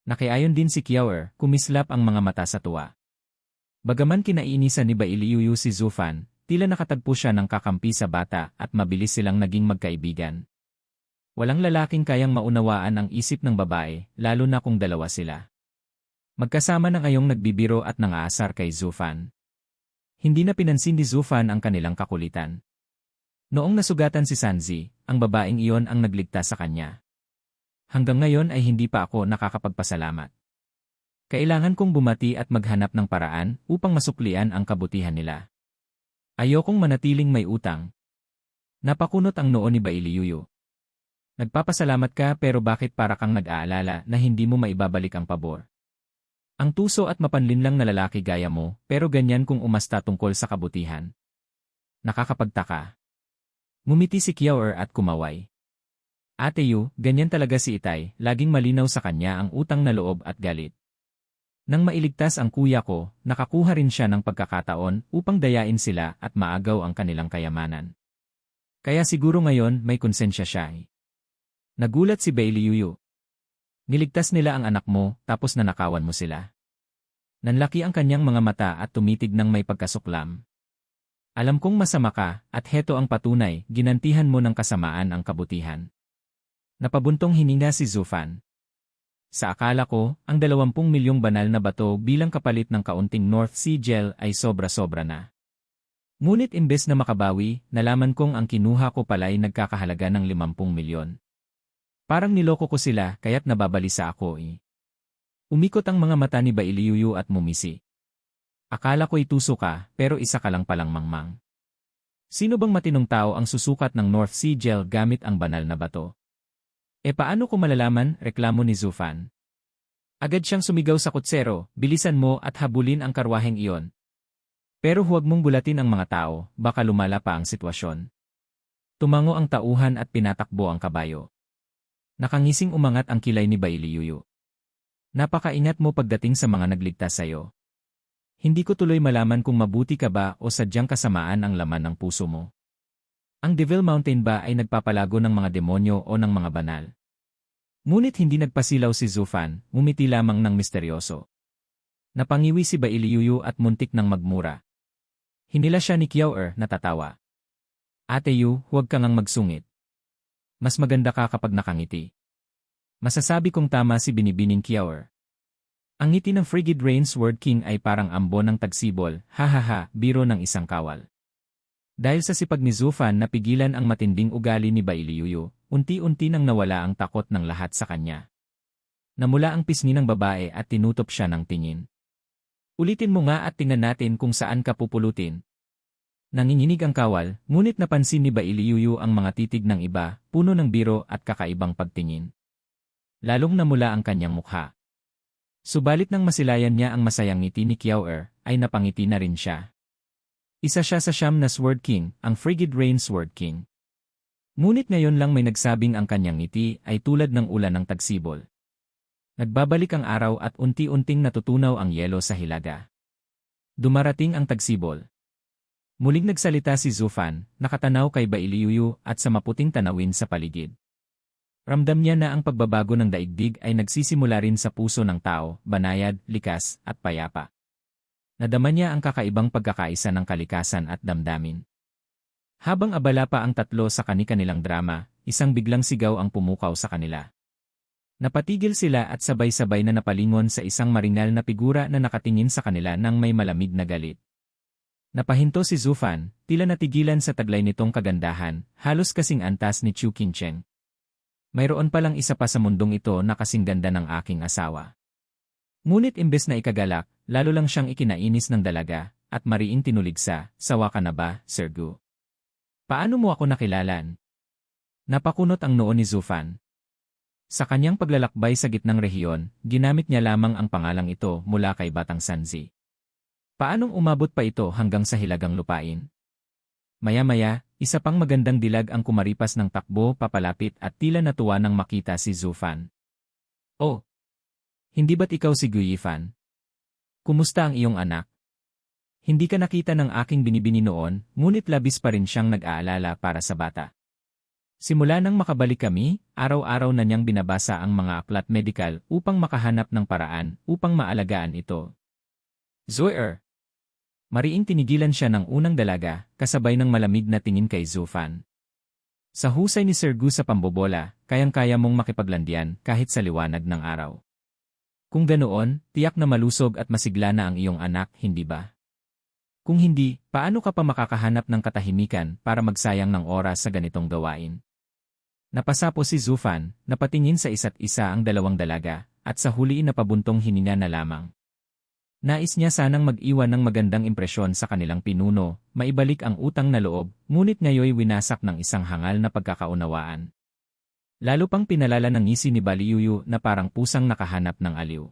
Nakiayon din si Kiaoer, kumislap ang mga mata sa tuwa. Bagaman kinainisan ni Bailiyuyu si Zufan, tila nakatagpo siya ng kakampi sa bata at mabilis silang naging magkaibigan. Walang lalaking kayang maunawaan ang isip ng babae, lalo na kung dalawa sila. Magkasama na ngayong nagbibiro at nangaasar kay Zufan. Hindi na pinansin ni Zufan ang kanilang kakulitan. Noong nasugatan si Sanzi, ang babaeng iyon ang nagligtas sa kanya. Hanggang ngayon ay hindi pa ako nakakapagpasalamat. Kailangan kong bumati at maghanap ng paraan upang masuklian ang kabutihan nila. Ayokong manatiling may utang. Napakunot ang noo ni Bailiyuyu. Nagpapasalamat ka pero bakit para kang nag-aalala na hindi mo maibabalik ang pabor? Ang tuso at mapanlinlang na lalaki gaya mo, pero ganyan kung umasta tungkol sa kabutihan. Nakakapagtaka. Ngumiti si Kiaoer at kumaway. Ate Yu, ganyan talaga si Itay, laging malinaw sa kanya ang utang na loob at galit. Nang mailigtas ang kuya ko, nakakuha rin siya ng pagkakataon upang dayain sila at maagaw ang kanilang kayamanan. Kaya siguro ngayon may konsensya siya. Nagulat si Bailiyuyu. Niligtas nila ang anak mo, tapos nanakawan mo sila. Nanlaki ang kanyang mga mata at tumitig ng may pagkasuklam. Alam kong masama ka, at heto ang patunay, ginantihan mo ng kasamaan ang kabutihan. Napabuntong hininga si Zufan. Sa akala ko, ang 20 milyong banal na bato bilang kapalit ng kaunting North Sea Gel ay sobra-sobra na. Ngunit imbes na makabawi, nalaman kong ang kinuha ko pala'y nagkakahalaga ng 50 milyon. Parang niloko ko sila kaya't nababalisa ako . Umikot ang mga mata ni Bailiyuyu at mumisi. Akala ko'y tuso ka, pero isa ka lang palang mangmang. Sino bang matinong tao ang susukat ng North Sea Gel gamit ang banal na bato? Paano ko malalaman, reklamo ni Zufan. Agad siyang sumigaw sa kutsero, bilisan mo at habulin ang karwaheng iyon. Pero huwag mong bulatin ang mga tao, baka lumala pa ang sitwasyon. Tumango ang tauhan at pinatakbo ang kabayo. Nakangising umangat ang kilay ni Bailiyuyu. Napakaingat mo pagdating sa mga nagligtas sa'yo. Hindi ko tuloy malaman kung mabuti ka ba o sadyang kasamaan ang laman ng puso mo. Ang Devil Mountain ba ay nagpapalago ng mga demonyo o ng mga banal? Ngunit hindi nagpasilaw si Zufan, ngumiti lamang ng misteryoso. Napangiwi si Bailiyuyu at muntik ng magmura. Hinila siya ni Kiaoer, natatawa. Ate Yu, huwag kang magsungit. Mas maganda ka kapag nakangiti. Masasabi kong tama si binibining Kiaoer. Ang ngiti ng Frigid Rain Sword King ay parang ambon ng tagsibol, hahaha, biro ng isang kawal. Dahil sa sipag ni Zufan na pigilan ang matinding ugali ni Bailiyuyu, unti-unti nang nawala ang takot ng lahat sa kanya. Namula ang pisngi ng babae at tinutop siya ng tingin. Ulitin mo nga at tingnan natin kung saan ka pupulutin. Nanginginig ang kawal, ngunit napansin ni Bailiyuyu ang mga titig ng iba, puno ng biro at kakaibang pagtingin. Lalong namula ang kanyang mukha. Subalit nang masilayan niya ang masayang ngiti ni Kiaoer, ay napangiti na rin siya. Isa siya sa 9 na Sword King, ang Frigid Rain Sword King. Ngunit ngayon lang may nagsabing ang kanyang ngiti ay tulad ng ulan ng tagsibol. Nagbabalik ang araw at unti-unting natutunaw ang yelo sa hilaga. Dumarating ang tagsibol. Muling nagsalita si Zufan, nakatanaw kay Bailiyuyu at sa maputing tanawin sa paligid. Ramdam niya na ang pagbabago ng daigdig ay nagsisimula rin sa puso ng tao, banayad, likas, at payapa. Nadama niya ang kakaibang pagkakaisa ng kalikasan at damdamin. Habang abala pa ang tatlo sa kani-kanilang drama, isang biglang sigaw ang pumukaw sa kanila. Napatigil sila at sabay-sabay na napalingon sa isang maringal na figura na nakatingin sa kanila nang may malamig na galit. Napahinto si Zufan, tila natigilan sa taglay nitong kagandahan, halos kasing antas ni Chu Qingcheng. Mayroon palang isa pa sa mundong ito na kasing ganda ng aking asawa. Ngunit imbes na ikagalak, lalo lang siyang ikinainis ng dalaga, at mariing tinuligsa, sawa ka na ba, Sir Gu? Paano mo ako nakilalan? Napakunot ang noo ni Zufan. Sa kanyang paglalakbay sa gitnang rehiyon, ginamit niya lamang ang pangalang ito mula kay Batang Sanzi. Paanong umabot pa ito hanggang sa hilagang lupain? Maya-maya, isa pang magandang dilag ang kumaripas ng takbo papalapit at tila natuwa nang makita si Zufan. Oh! Hindi ba't ikaw si Gu Yifan? Kumusta ang iyong anak? Hindi ka nakita ng aking binibini noon, ngunit labis pa rin siyang nag-aalala para sa bata. Simula nang makabalik kami, araw-araw na niyang binabasa ang mga aklat medikal upang makahanap ng paraan upang maalagaan ito. Zoe. Mariing tinigilan siya ng unang dalaga, kasabay ng malamig na tingin kay Zufan. Sa husay ni Sir Gu sa pambobola, kayang-kaya mong makipaglandian kahit sa liwanag ng araw. Kung ganoon, tiyak na malusog at masigla na ang iyong anak, hindi ba? Kung hindi, paano ka pa makakahanap ng katahimikan para magsayang ng oras sa ganitong gawain? Napasapo si Zufan, napatingin sa isa't isa ang dalawang dalaga, at sa huli napabuntong hininga na lamang. Nais niya sanang mag-iwan ng magandang impresyon sa kanilang pinuno, maibalik ang utang na loob, ngunit ngayoy winasak ng isang hangal na pagkakaunawaan. Lalo pang pinalala ng ngisi ni Baliyuyu na parang pusang nakahanap ng aliw.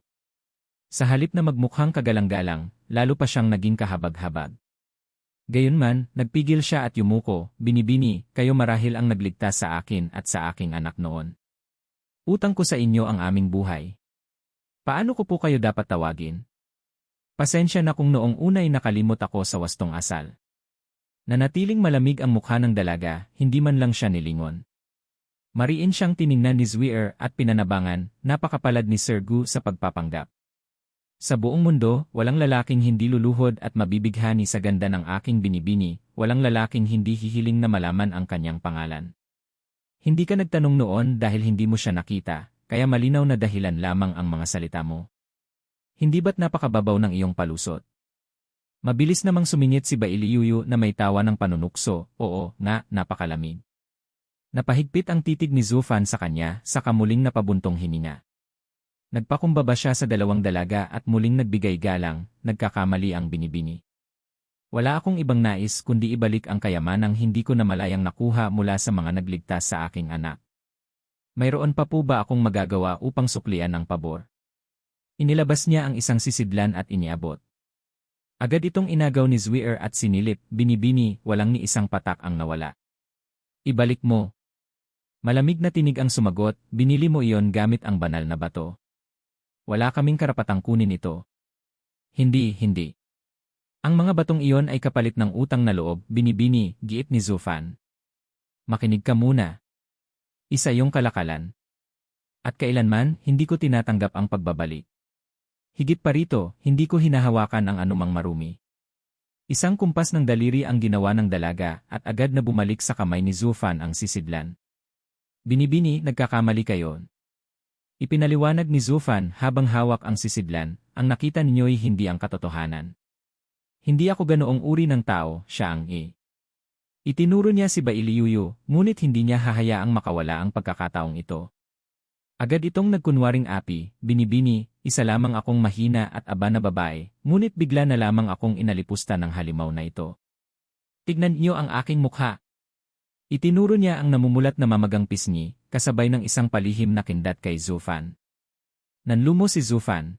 Sa halip na magmukhang kagalang-galang, lalo pa siyang naging kahabag-habag. Gayunman, nagpigil siya at yumuko, binibini, kayo marahil ang nagligtas sa akin at sa aking anak noon. Utang ko sa inyo ang aming buhay. Paano ko po kayo dapat tawagin? Pasensya na kung noong unay nakalimot ako sa wastong asal. Nanatiling malamig ang mukha ng dalaga, hindi man lang siya nilingon. Mariin siyang tiningnan ni Zwier at pinanabangan, napakapalad ni Sir Gu sa pagpapanggap. Sa buong mundo, walang lalaking hindi luluhod at mabibighani sa ganda ng aking binibini, walang lalaking hindi hihiling na malaman ang kanyang pangalan. Hindi ka nagtanong noon dahil hindi mo siya nakita, kaya malinaw na dahilan lamang ang mga salita mo. Hindi ba't napakababaw ng iyong palusot? Mabilis namang sumingit si Bailiyuyu na may tawa ng panunukso, oo nga, napakalamig. Napahigpit ang titig ni Zufan sa kanya, sa kamuling napabuntong hininga. Nagpakumbaba siya sa dalawang dalaga at muling nagbigay galang, nagkakamali ang binibini. Wala akong ibang nais kundi ibalik ang kayamanang hindi ko namalayang nakuha mula sa mga nagligtas sa aking anak. Mayroon pa po ba akong magagawa upang suklian ang pabor? Inilabas niya ang isang sisidlan at iniabot. Agad itong inagaw ni Zwier at sinilip, binibini, walang ni isang patak ang nawala. Ibalik mo. Malamig na tinig ang sumagot, binili mo iyon gamit ang banal na bato. Wala kaming karapatang kunin ito. Hindi. Ang mga batong iyon ay kapalit ng utang na loob, binibini, giit ni Zufan. Makinig ka muna. Isa yung kalakalan. At kailanman, hindi ko tinatanggap ang pagbabalik. Higit pa rito, hindi ko hinahawakan ang anumang marumi. Isang kumpas ng daliri ang ginawa ng dalaga at agad na bumalik sa kamay ni Zufan ang sisidlan. Binibini, nagkakamali kayo. Ipinaliwanag ni Zufan habang hawak ang sisidlan, ang nakita ninyo'y hindi ang katotohanan. Hindi ako ganoong uri ng tao, siya ang Itinuro niya si Bailiyuyu, ngunit hindi niya hahayaang makawala ang pagkakataong ito. Agad itong nagkunwaring api, binibini, isa lamang akong mahina at aba na babae, ngunit bigla na lamang akong inalipusta ng halimaw na ito. Tignan niyo ang aking mukha. Itinuro niya ang namumulat na mamagang pisngi, kasabay ng isang palihim na kindat kay Zufan. Nanlumo si Zufan.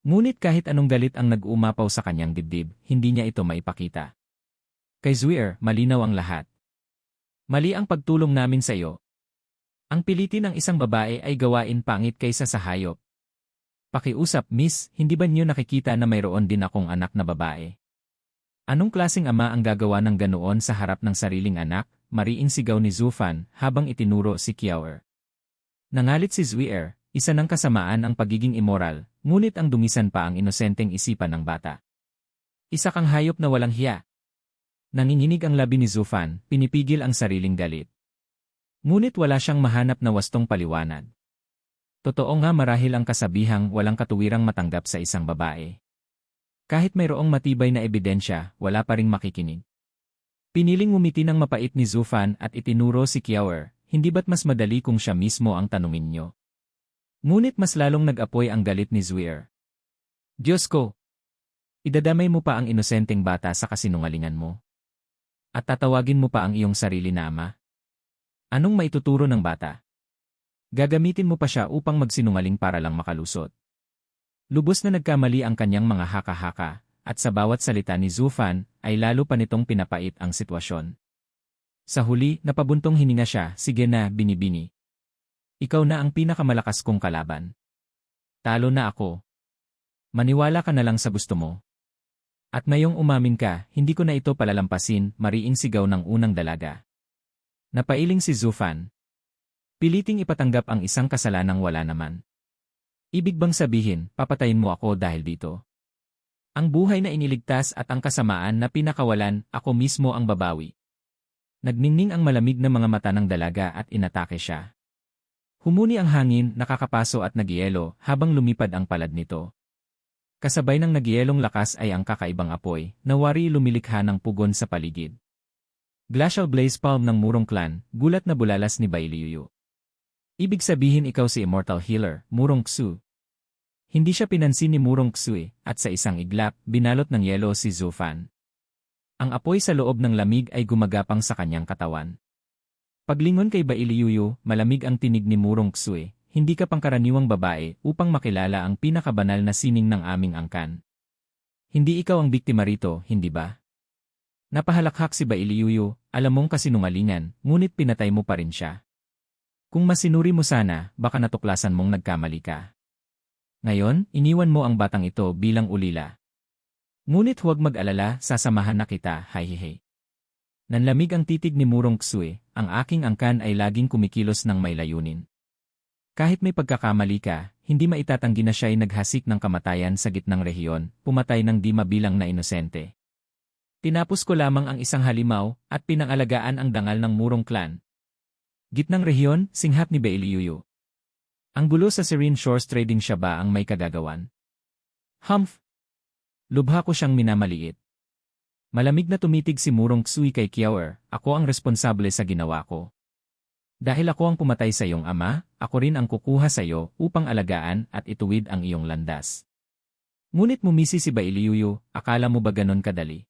Ngunit kahit anong galit ang nag-uumapaw sa kanyang dibdib, hindi niya ito maipakita. Kay Zwier, malinaw ang lahat. Mali ang pagtulong namin sa iyo. Ang pilitin ng isang babae ay gawain pangit kaysa sa hayop. Pakiusap, miss, hindi ba niyo nakikita na mayroon din akong anak na babae? Anong klaseng ama ang gagawa ng ganoon sa harap ng sariling anak? Mariing sigaw ni Zufan habang itinuro si Kiawer. Nangalit si Zwier, isa ng kasamaan ang pagiging immoral, ngunit ang dumisan pa ang inosenteng isipan ng bata. Isa kang hayop na walang hiya. Nanginginig ang labi ni Zufan, pinipigil ang sariling galit. Ngunit wala siyang mahanap na wastong paliwanag. Totoo nga marahil ang kasabihang walang katuwirang matanggap sa isang babae. Kahit mayroong matibay na ebidensya, wala pa ring makikinig. Piniling ngumiti ng mapait ni Zufan at itinuro si Kiawer, hindi ba't mas madali kung siya mismo ang tanungin niyo? Ngunit mas lalong nag-apoy ang galit ni Zwier. Diyos ko! Idadamay mo pa ang inosenteng bata sa kasinungalingan mo. At tatawagin mo pa ang iyong sarili na ama. Anong maituturo ng bata? Gagamitin mo pa siya upang magsinungaling para lang makalusot. Lubos na nagkamali ang kanyang mga haka-haka, at sa bawat salita ni Zufan, ay lalo pa nitong pinapait ang sitwasyon. Sa huli, napabuntong hininga siya, sige na, binibini. Ikaw na ang pinakamalakas kong kalaban. Talo na ako. Maniwala ka na lang sa gusto mo. At ngayong umamin ka, hindi ko na ito palalampasin, mariing sigaw ng unang dalaga. Napailing si Zufan. Piliting ipatanggap ang isang kasalanang wala naman. Ibig bang sabihin, papatayin mo ako dahil dito? Ang buhay na iniligtas at ang kasamaan na pinakawalan, ako mismo ang babawi. Nagningning ang malamig na mga mata ng dalaga at inatake siya. Humuni ang hangin, nakakapaso at nagyelo habang lumipad ang palad nito. Kasabay ng nagyelong lakas ay ang kakaibang apoy, na wari lumilikha ng pugon sa paligid. Glacial blaze palm ng Murong clan, gulat na bulalas ni Bailiyuyu. Ibig sabihin ikaw si immortal healer, Murong Xu. Hindi siya pinansin ni Murong Xu at sa isang iglap, binalot ng yelo si Zufan. Ang apoy sa loob ng lamig ay gumagapang sa kanyang katawan. Paglingon kay Bailiyuyu, malamig ang tinig ni Murong Xu. Hindi ka pangkaraniwang babae upang makilala ang pinakabanal na sining ng aming angkan. Hindi ikaw ang biktima rito, hindi ba? Napahalakhak si Bailiyuyu, alam mong kasinungalingan, ngunit pinatay mo pa rin siya. Kung masinuri mo sana, baka natuklasan mong nagkamali ka. Ngayon, iniwan mo ang batang ito bilang ulila. Ngunit huwag mag-alala, sasamahan na kita, hay. Nanlamig ang titig ni Murong Xu, ang aking angkan ay laging kumikilos ng may layunin. Kahit may pagkakamali ka, hindi maitatanggi na siya ay naghasik ng kamatayan sa gitnang rehiyon, pumatay ng di mabilang na inosente. Tinapos ko lamang ang isang halimaw, at pinangalagaan ang dangal ng Murong clan. Gitnang rehiyon, singhap ni Bailiyuyu. Ang gulo sa Serene Shores Trading siya ba ang may kagagawan? Humph! Lubha ko siyang minamaliit. Malamig na tumitig si Murong Xu kay Kiawer, ako ang responsable sa ginawa ko. Dahil ako ang pumatay sa iyong ama, ako rin ang kukuha sa iyo upang alagaan at ituwid ang iyong landas. Ngunit mumisi si Bailiyuyu, akala mo ba ganon kadali?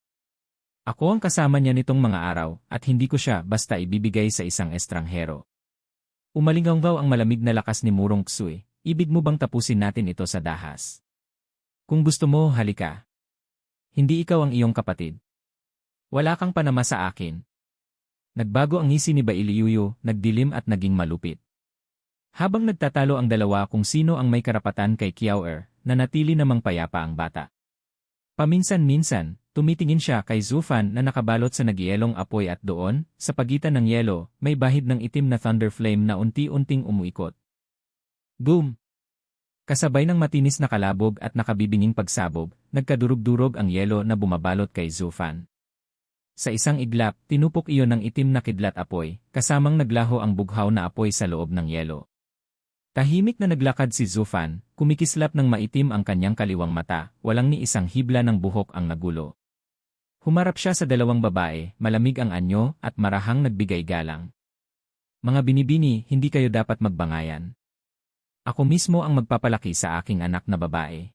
Ako ang kasama niya nitong mga araw at hindi ko siya basta ibibigay sa isang estranghero. Umalinganggaw ang malamig na lakas ni Murong Xu, ibig mo bang tapusin natin ito sa dahas? Kung gusto mo, halika. Hindi ikaw ang iyong kapatid. Wala kang panama sa akin. Nagbago ang ngisi ni Bailiyuyu, nagdilim at naging malupit. Habang nagtatalo ang dalawa kung sino ang may karapatan kay Kiawer, nanatili namang payapa ang bata. Paminsan-minsan, tumitingin siya kay Zufan na nakabalot sa nagyelong apoy at doon, sa pagitan ng yelo, may bahid ng itim na thunder flame na unti-unting umuikot. Boom! Kasabay ng matinis na kalabog at nakabibinging pagsabog, nagkadurog-durog ang yelo na bumabalot kay Zufan. Sa isang iglap, tinupok iyon ng itim na kidlat apoy, kasamang naglaho ang bughaw na apoy sa loob ng yelo. Tahimik na naglakad si Zufan, kumikislap ng maitim ang kanyang kaliwang mata, walang ni isang hibla ng buhok ang nagulo. Humarap siya sa dalawang babae, malamig ang anyo at marahang nagbigay galang. Mga binibini, hindi kayo dapat magbangayan. Ako mismo ang magpapalaki sa aking anak na babae.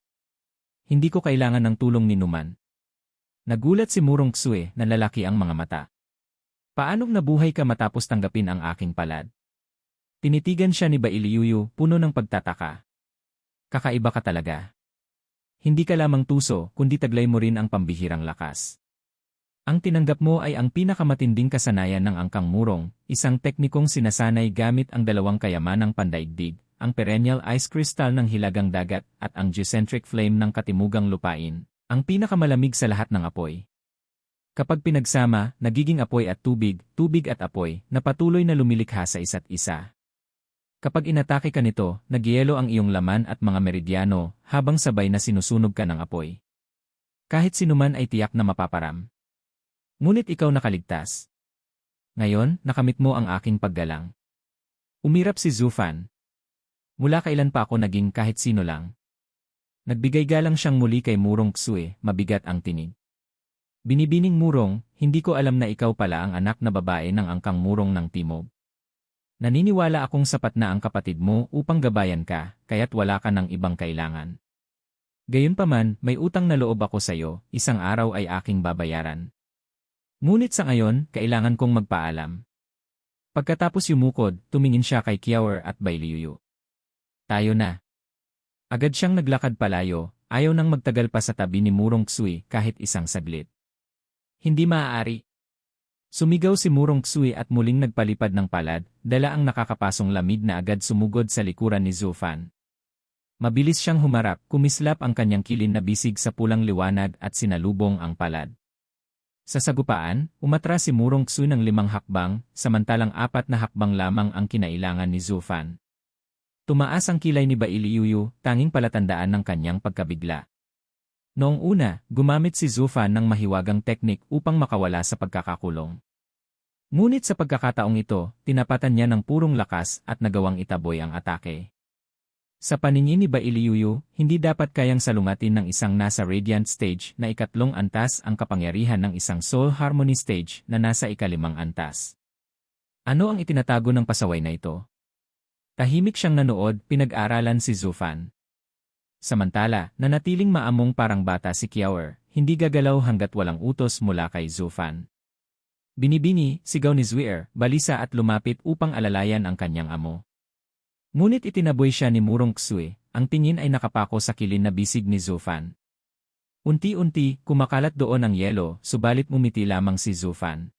Hindi ko kailangan ng tulong ni Numan. Nagulat si Murong Xu na lalaki ang mga mata. Paanong nabuhay ka matapos tanggapin ang aking palad? Tinitigan siya ni Bailiyuyu, puno ng pagtataka. Kakaiba ka talaga. Hindi ka lamang tuso, kundi taglay mo rin ang pambihirang lakas. Ang tinanggap mo ay ang pinakamatinding kasanayan ng angkang Murong, isang teknikong sinasanay gamit ang dalawang kayamanang pandaigdig, ang perennial ice crystal ng hilagang dagat at ang geocentric flame ng katimugang lupain. Ang pinakamalamig sa lahat ng apoy. Kapag pinagsama, nagiging apoy at tubig, tubig at apoy, na patuloy na lumilikha sa isa't isa. Kapag inatake ka nito, nagyelo ang iyong laman at mga meridyano, habang sabay na sinusunog ka ng apoy. Kahit sinuman ay tiyak na mapaparam. Ngunit ikaw nakaligtas. Ngayon, nakamit mo ang aking paggalang. Umirap si Zufan. Mula kailan pa ako naging kahit sino lang? Nagbigay galang siyang muli kay Murong Ksue, mabigat ang tinig. Binibining Murong, hindi ko alam na ikaw pala ang anak na babae ng angkang Murong ng Timog. Naniniwala akong sapat na ang kapatid mo upang gabayan ka, kaya't wala ka ng ibang kailangan. Gayunpaman, may utang na loob ako sa'yo, isang araw ay aking babayaran. Ngunit sa ngayon, kailangan kong magpaalam. Pagkatapos yumukod, tumingin siya kay Kiawer at Bailiuyu. Tayo na. Agad siyang naglakad palayo, ayaw nang magtagal pa sa tabi ni Murong Ksue kahit isang saglit. Hindi maaari. Sumigaw si Murong Ksue at muling nagpalipad ng palad, dala ang nakakapasong lamig na agad sumugod sa likuran ni Zufan. Mabilis siyang humarap, kumislap ang kanyang kilin na bisig sa pulang liwanag at sinalubong ang palad. Sa sagupaan, umatras si Murong Ksue ng 5 hakbang, samantalang 4 na hakbang lamang ang kinailangan ni Zufan. Tumaas ang kilay ni Bailiuyu, tanging palatandaan ng kanyang pagkabigla. Noong una, gumamit si Zufan ng mahiwagang teknik upang makawala sa pagkakakulong. Ngunit sa pagkakataong ito, tinapatan niya ng purong lakas at nagawang itaboy ang atake. Sa paningin ni Bailiuyu, hindi dapat kayang salungatin ng isang nasa Radiant Stage na 3 antas ang kapangyarihan ng isang Soul Harmony Stage na nasa 5 antas. Ano ang itinatago ng pasaway na ito? Tahimik siyang nanood, pinag-aralan si Zufan. Samantala, nanatiling maamong parang bata si Kiawer, hindi gagalaw hanggat walang utos mula kay Zufan. Binibini, sigaw ni Zwier, balisa at lumapit upang alalayan ang kanyang amo. Ngunit itinaboy siya ni Murong Ksue, ang tingin ay nakapako sa kilin na bisig ni Zufan. Unti-unti, kumakalat doon ang yelo, subalit umiti lamang si Zufan.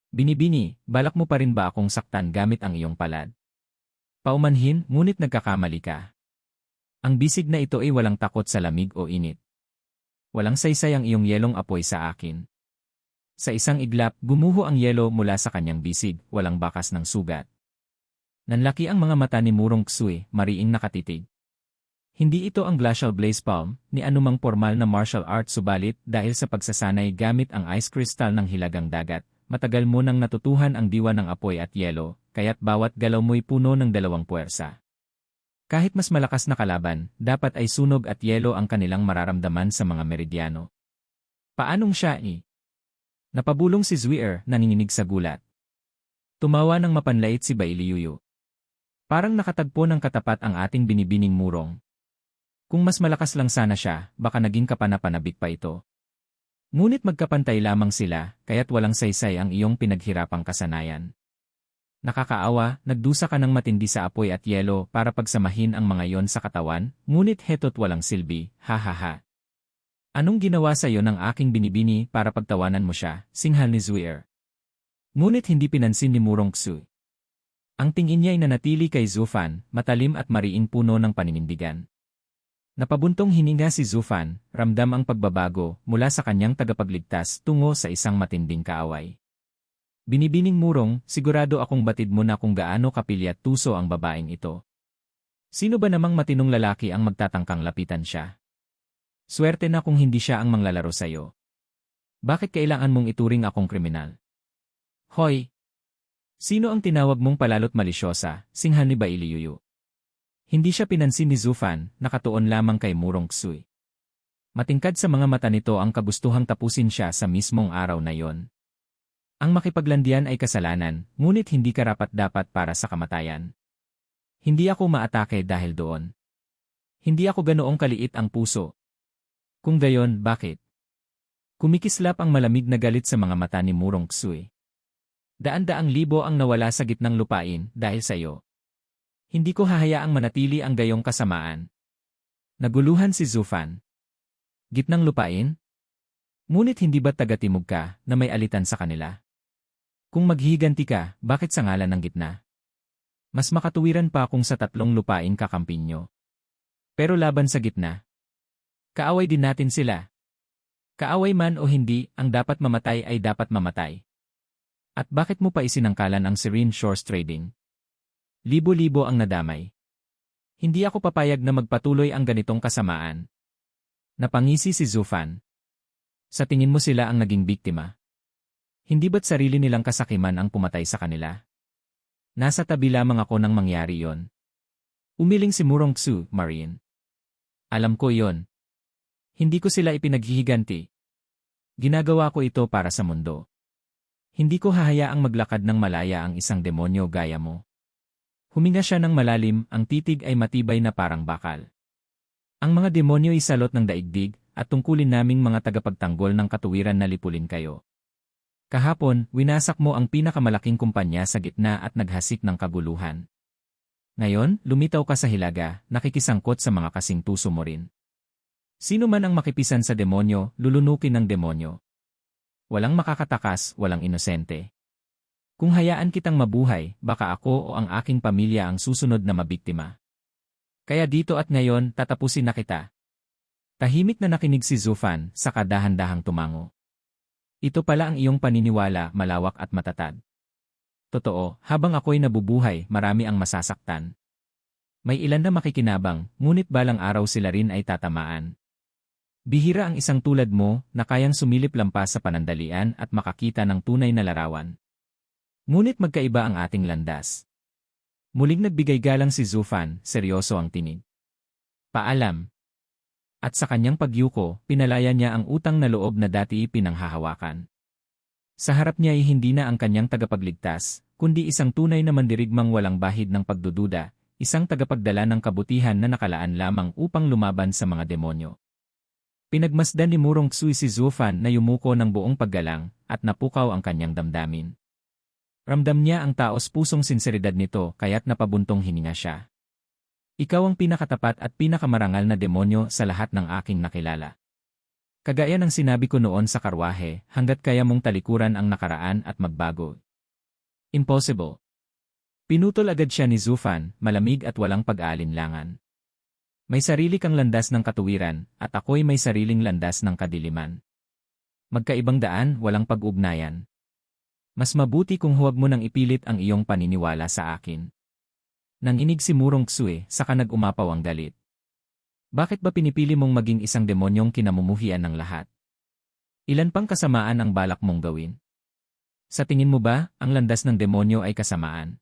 Binibini, balak mo pa rin ba akong saktan gamit ang iyong palad? Paumanhin, ngunit nagkakamali ka. Ang bisig na ito ay walang takot sa lamig o init. Walang saysay ang iyong yelong apoy sa akin. Sa isang iglap, gumuho ang yelo mula sa kanyang bisig, walang bakas ng sugat. Nanlaki ang mga mata ni Murong Ksue, mariing nakatitig. Hindi ito ang glacial blaze palm, ni anumang formal na martial art subalit dahil sa pagsasanay gamit ang ice crystal ng hilagang dagat, matagal mo nang natutuhan ang diwa ng apoy at yelo, kaya't bawat galaw mo'y puno ng 2 puwersa. Kahit mas malakas na kalaban, dapat ay sunog at yelo ang kanilang mararamdaman sa mga meridyano. Paanong siya Napabulong si Zwier, nanginginig sa gulat. Tumawa ng mapanlait si Bailiuyu. Parang nakatagpo ng katapat ang ating binibining Murong. Kung mas malakas lang sana siya, baka naging kapanapanabik pa ito. Ngunit magkapantay lamang sila, kaya't walang saysay ang iyong pinaghirapang kasanayan. Nakakaawa, nagdusa ka ng matindi sa apoy at yelo para pagsamahin ang mga yon sa katawan, ngunit heto't walang silbi, ha ha ha. Anong ginawa sa iyo ng aking binibini para pagtawanan mo siya, singhal ni Zwier. Ngunit hindi pinansin ni Murong Ksue. Ang tingin niya ay nanatili kay Zufan, matalim at mariing puno ng paninindigan. Napabuntong hininga si Zufan, ramdam ang pagbabago mula sa kanyang tagapagligtas tungo sa isang matinding kaaway. Binibining Murong, sigurado akong batid mo na kung gaano kapilya at tuso ang babaeng ito. Sino ba namang matinong lalaki ang magtatangkang lapitan siya? Swerte na kung hindi siya ang manglalaro sa'yo. Bakit kailangan mong ituring akong kriminal? Hoy! Sino ang tinawag mong palalot malisyosa, singhal ni Bailiuyu? Hindi siya pinansin ni Zufan, nakatuon lamang kay Murong Ksue. Matingkad sa mga mata nito ang kagustuhang tapusin siya sa mismong araw na yon. Ang makipaglandian ay kasalanan, ngunit hindi karapat-dapat para sa kamatayan. Hindi ako maatake dahil doon. Hindi ako ganoong kaliit ang puso. Kung gayon, bakit? Kumikislap ang malamig na galit sa mga mata ni Murong Ksue. Daan-daang libo ang nawala sa gitnang lupain dahil sa iyo. Hindi ko hahayaang manatili ang gayong kasamaan. Naguluhan si Zufan. Gitnang lupain? Ngunit hindi ba taga-timog ka na may alitan sa kanila? Kung maghihiganti ka, bakit sa ngalan ng gitna? Mas makatuwiran pa kung sa 3 lupain kakampin nyo. Pero laban sa gitna. Kaaway din natin sila. Kaaway man o hindi, ang dapat mamatay ay dapat mamatay. At bakit mo pa isinangkalan ang Serene Shores Trading? Libo-libo ang nadamay. Hindi ako papayag na magpatuloy ang ganitong kasamaan. Napangisi si Zufan. Sa tingin mo sila ang naging biktima? Hindi ba't sarili nilang kasakiman ang pumatay sa kanila? Nasa tabi lamang ako nang mangyari yon. Umiling si Murong Xu, Marine. Alam ko yon. Hindi ko sila ipinaghihiganti. Ginagawa ko ito para sa mundo. Hindi ko hahayaang maglakad ng malaya ang isang demonyo gaya mo. Huminga siya ng malalim, ang titig ay matibay na parang bakal. Ang mga demonyo ay salot ng daigdig, at tungkulin naming mga tagapagtanggol ng katuwiran na lipulin kayo. Kahapon, winasak mo ang pinakamalaking kumpanya sa gitna at naghasik ng kaguluhan. Ngayon, lumitaw ka sa hilaga, nakikisangkot sa mga kasing tuso mo rin. Sino man ang makipisan sa demonyo, lulunukin ng demonyo. Walang makakatakas, walang inosente. Kung hayaan kitang mabuhay, baka ako o ang aking pamilya ang susunod na mabiktima. Kaya dito at ngayon, tatapusin na kita. Tahimik na nakinig si Zufan, saka dahan-dahang tumango. Ito pala ang iyong paniniwala, malawak at matatag. Totoo, habang ako'y nabubuhay, marami ang masasaktan. May ilan na makikinabang, ngunit balang araw sila rin ay tatamaan. Bihira ang isang tulad mo, na kayang sumilip lampas sa panandalian at makakita ng tunay na larawan. Ngunit magkaiba ang ating landas. Muling nagbigay galang si Zufan, seryoso ang tinig. Paalam. At sa kanyang pagyuko, pinalaya niya ang utang na loob na dati pinanghahawakan. Sa harap niya ay hindi na ang kanyang tagapagligtas, kundi isang tunay na mandirigmang walang bahid ng pagdududa, isang tagapagdala ng kabutihan na nakalaan lamang upang lumaban sa mga demonyo. Pinagmasdan ni Murong Xu si Zufan na yumuko ng buong paggalang, at napukaw ang kanyang damdamin. Ramdam niya ang taos-pusong sinseridad nito kaya't napabuntong hininga siya. Ikaw ang pinakatapat at pinakamarangal na demonyo sa lahat ng aking nakilala. Kagaya ng sinabi ko noon sa karwahe, hanggat kaya mong talikuran ang nakaraan at magbago. Impossible. Pinutol agad siya ni Zufan, malamig at walang pag-aalinlangan. May sarili kang landas ng katuwiran, at ako'y may sariling landas ng kadiliman. Magkaibang daan, walang pag-ugnayan. Mas mabuti kung huwag mo nang ipilit ang iyong paniniwala sa akin. Nanginig si Murong Xu, saka nag-umapaw ang galit. Bakit ba pinipili mong maging isang demonyong kinamumuhian ng lahat? Ilan pang kasamaan ang balak mong gawin? Sa tingin mo ba, ang landas ng demonyo ay kasamaan?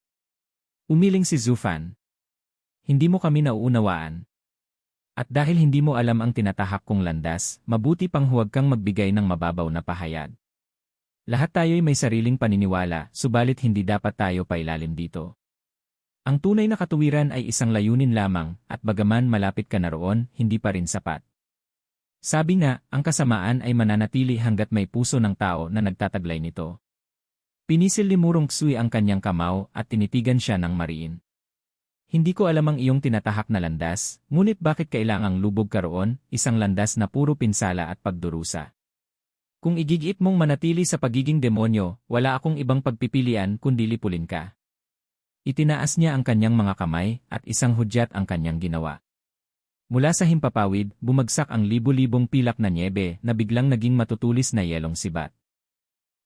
Umiling si Zufan. Hindi mo kami nauunawaan. At dahil hindi mo alam ang tinatahak kong landas, mabuti pang huwag kang magbigay ng mababaw na pahayag. Lahat tayo'y may sariling paniniwala, subalit hindi dapat tayo pailalim dito. Ang tunay na katuwiran ay isang layunin lamang, at bagaman malapit ka na roon, hindi pa rin sapat. Sabi nga, ang kasamaan ay mananatili hanggat may puso ng tao na nagtataglay nito. Pinisil ni Murong Xu ang kanyang kamao at tinitigan siya ng mariin. Hindi ko alam ang iyong tinatahak na landas, ngunit bakit kailangang lubog ka roon, isang landas na puro pinsala at pagdurusa. Kung igigit mong manatili sa pagiging demonyo, wala akong ibang pagpipilian kundi lipulin ka. Itinaas niya ang kanyang mga kamay at isang hudyat ang kanyang ginawa. Mula sa himpapawid, bumagsak ang libu-libong pilak na nyebe na biglang naging matutulis na yelong sibat.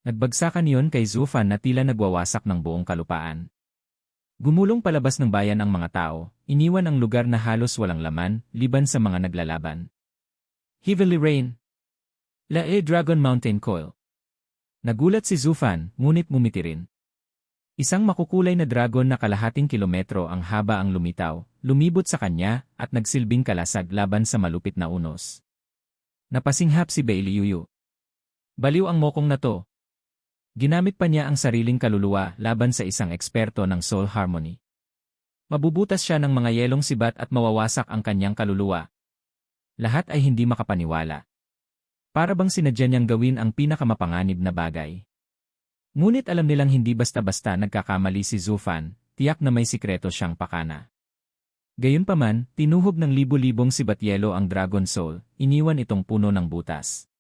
Nagbagsakan iyon kay Zufan na tila nagwawasak ng buong kalupaan. Gumulong palabas ng bayan ang mga tao, iniwan ang lugar na halos walang laman, liban sa mga naglalaban. Heavily Rain. Lae Dragon Mountain Coil. Nagulat si Zufan, ngunit mumiti rin. Isang makukulay na dragon na kalahating kilometro ang haba ang lumitaw, lumibot sa kanya, at nagsilbing kalasag laban sa malupit na unos. Napasinghap si Beiliuyu. Baliw ang mokong na to. Ginamit pa niya ang sariling kaluluwa laban sa isang eksperto ng soul harmony. Mabubutas siya ng mga yelong sibat at mawawasak ang kanyang kaluluwa. Lahat ay hindi makapaniwala. Para bang sinadya niyang gawin ang pinakamapanganib na bagay. Ngunit alam nilang hindi basta-basta nagkakamali si Zufan, tiyak na may sikreto siyang pakana. Gayunpaman, tinuhog ng libu-libong sibatyelo ang Dragon Soul, iniwan itong puno ng butas.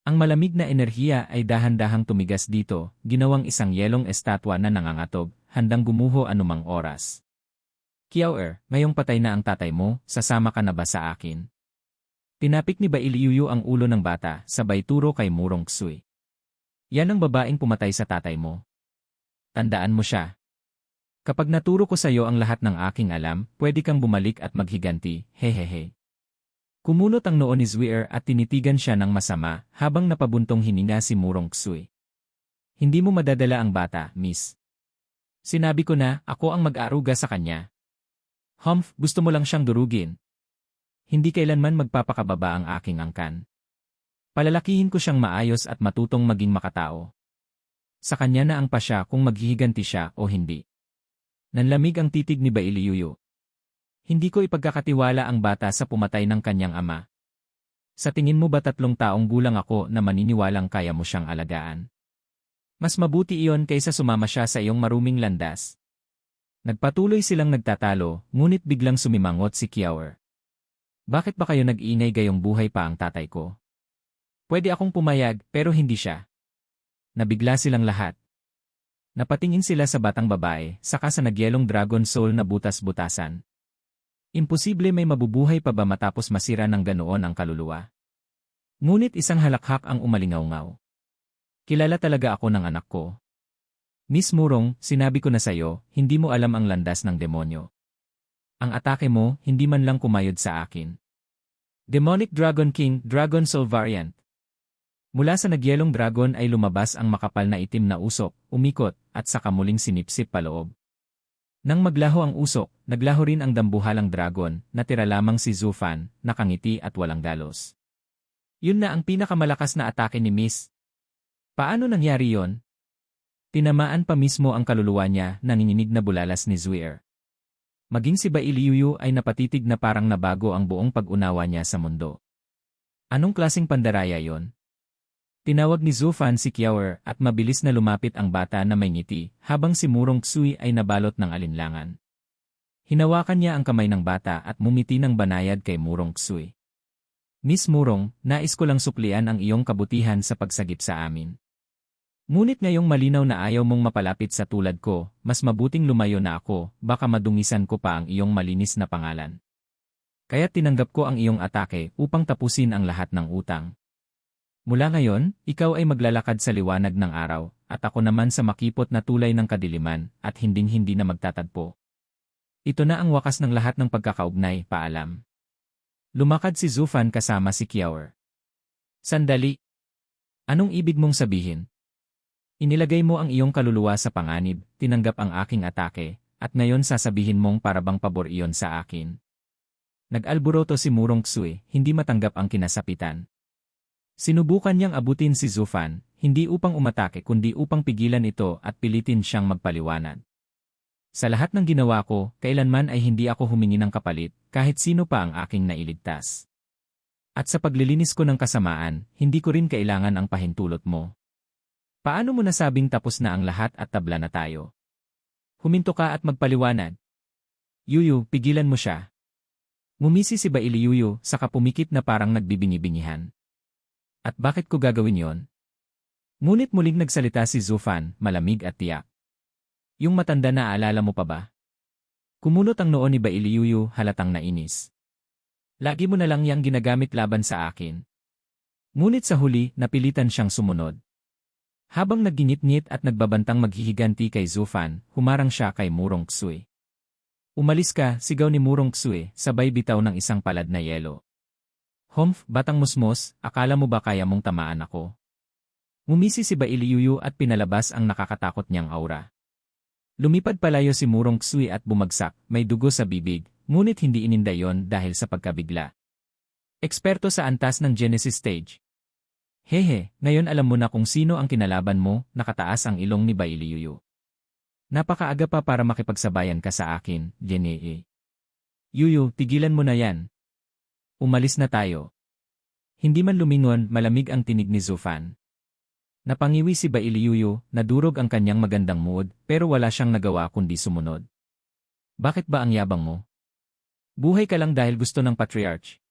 Ang malamig na enerhiya ay dahan-dahang tumigas dito, ginawang isang yelong estatwa na nangangatog, handang gumuho anumang oras. Kiao ngayong patay na ang tatay mo, sasama ka na ba sa akin? Tinapik ni Beiliuyu ang ulo ng bata, sabay turo kay Murong Xu. Yan ang babaeng pumatay sa tatay mo. Tandaan mo siya. Kapag naturo ko sa iyo ang lahat ng aking alam, pwede kang bumalik at maghiganti, hehehe. Kumunot ang noo ni Zwier at tinitigan siya ng masama habang napabuntong hininga si Murong Xu. Hindi mo madadala ang bata, miss. Sinabi ko na, ako ang mag-aruga sa kanya. Humph, gusto mo lang siyang durugin. Hindi kailanman magpapakababa ang aking angkan. Palalakihin ko siyang maayos at matutong maging makatao. Sa kanya na ang pasya kung maghihiganti siya o hindi. Nanlamig ang titig ni Bailiyuyu. Hindi ko ipagkakatiwala ang bata sa pumatay ng kanyang ama. Sa tingin mo ba 3 taong gulang ako na maniniwalang kaya mo siyang alagaan? Mas mabuti iyon kaysa sumama siya sa iyong maruming landas. Nagpatuloy silang nagtatalo, ngunit biglang sumimangot si Kiawer. Bakit ba kayo nag-iingay gayong buhay pa ang tatay ko? Pwede akong pumayag, pero hindi siya. Nabigla silang lahat. Napatingin sila sa batang babae, saka sa nagyelong dragon soul na butas-butasan. Imposible may mabubuhay pa ba matapos masira ng ganoon ang kaluluwa? Ngunit isang halakhak ang umalingaw-ngaw. Kilala talaga ako ng anak ko. Miss Murong, sinabi ko na sayo, hindi mo alam ang landas ng demonyo. Ang atake mo, hindi man lang kumayod sa akin. Demonic Dragon King, Dragon Soul Variant. Mula sa nagyelong dragon ay lumabas ang makapal na itim na usok, umikot, at saka muling sinipsip paloob. Nang maglaho ang usok, naglaho rin ang dambuhalang dragon, natira lamang si Zufan, nakangiti at walang dalos. Yun na ang pinakamalakas na atake ni Miss. Paano nangyari yon? Tinamaan pa mismo ang kaluluwa niya, nanginginig na bulalas ni Zuier. Maging si Bailiyuyu ay napatitig na parang nabago ang buong pag-unawa niya sa mundo. Anong klaseng pandaraya yon? Tinawag ni Zufan si Kiawer at mabilis na lumapit ang bata na may ngiti, habang si Murong Tsui ay nabalot ng alinlangan. Hinawakan niya ang kamay ng bata at mumiti ng banayad kay Murong Tsui. Miss Murong, nais ko lang suklian ang iyong kabutihan sa pagsagip sa amin. Ngunit ngayong malinaw na ayaw mong mapalapit sa tulad ko, mas mabuting lumayo na ako, baka madungisan ko pa ang iyong malinis na pangalan. Kaya tinanggap ko ang iyong atake upang tapusin ang lahat ng utang. Mula ngayon, ikaw ay maglalakad sa liwanag ng araw, at ako naman sa makipot na tulay ng kadiliman, at hinding-hindi na magtatagpo. Ito na ang wakas ng lahat ng pagkakaugnay, paalam. Lumakad si Zufan kasama si Kiawer. Sandali. Anong ibig mong sabihin? Inilagay mo ang iyong kaluluwa sa panganib, tinanggap ang aking atake, at ngayon sasabihin mong parabang pabor iyon sa akin. Nag-alboroto si Murong Tsui, hindi matanggap ang kinasapitan. Sinubukan niyang abutin si Zufan, hindi upang umatake kundi upang pigilan ito at pilitin siyang magpaliwanag. Sa lahat ng ginawa ko, kailanman ay hindi ako humingi ng kapalit, kahit sino pa ang aking nailigtas. At sa paglilinis ko ng kasamaan, hindi ko rin kailangan ang pahintulot mo. Paano mo nasabing tapos na ang lahat at tabla na tayo? Huminto ka at magpaliwanag. Yuyu, pigilan mo siya. Ngumisi si Bailiyuyu, saka pumikit na parang nagbibingi-bingihan. At bakit ko gagawin yon? Ngunit muling nagsalita si Zufan, malamig at tiyak. Yung matanda na aalala mo pa ba? Kumunot ang noo ni Bailiyuyu, halatang nainis. Lagi mo na lang yang ginagamit laban sa akin. Ngunit sa huli, napilitan siyang sumunod. Habang nagginit-ngit at nagbabantang maghihiganti kay Zufan, humarang siya kay Murong Tsui. Umalis ka, sigaw ni Murong Tsui, sabay bitaw ng isang palad na yelo. Humph, batang musmos, akala mo ba kaya mong tamaan ako? Ngumisi si Bailiyuyu at pinalabas ang nakakatakot niyang aura. Lumipad palayo si Murong Tsui at bumagsak, may dugo sa bibig, ngunit hindi ininda yon dahil sa pagkabigla. Eksperto sa antas ng Genesis stage. Hehe, ngayon alam mo na kung sino ang kinalaban mo, nakataas ang ilong ni Bailiyuyu. Napakaaga pa para makipagsabayan ka sa akin, Genee. Yuyu, tigilan mo na yan. Umalis na tayo. Hindi man lumingon, malamig ang tinig ni Zufan. Napangiwi si Bailiyuyu, nadurog ang kanyang magandang mood, pero wala siyang nagawa kundi sumunod. Bakit ba ang yabang mo? Buhay ka lang dahil gusto ng patriarch.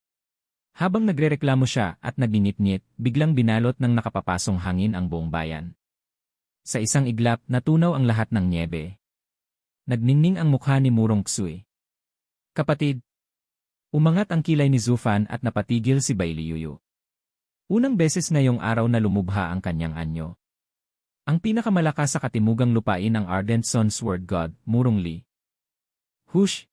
Habang nagrereklamo siya at nagingit-ngit, biglang binalot ng nakapapasong hangin ang buong bayan. Sa isang iglap, natunaw ang lahat ng nyebe. Nagningning ang mukha ni Murong Tsui. Kapatid. Umangat ang kilay ni Zufan at napatigil si Bailiyuyu. Unang beses ngayong araw na lumubha ang kanyang anyo. Ang pinakamalakas sa katimugang lupain ang Ardent Sun Sword God, Murong Li. Hush!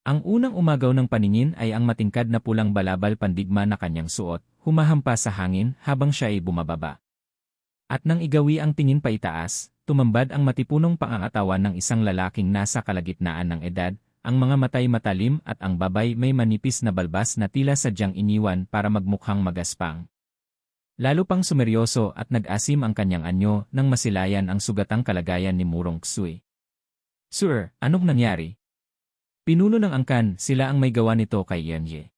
Ang unang umagaw ng paningin ay ang matingkad na pulang balabal pandigma na kanyang suot, humahampas sa hangin habang siya ay bumababa. At nang igawi ang tingin paitaas, tumambad ang matipunong pangangatawan ng isang lalaking nasa kalagitnaan ng edad, ang mga matay matalim at ang babay may manipis na balbas na tila sadyang iniwan para magmukhang magaspang. Lalo pang sumeryoso at nag-asim ang kanyang anyo nang masilayan ang sugatang kalagayan ni Murong Ksui. Sir, anong nangyari? Pinuno ng angkan, sila ang may gawa nito kay Yenye.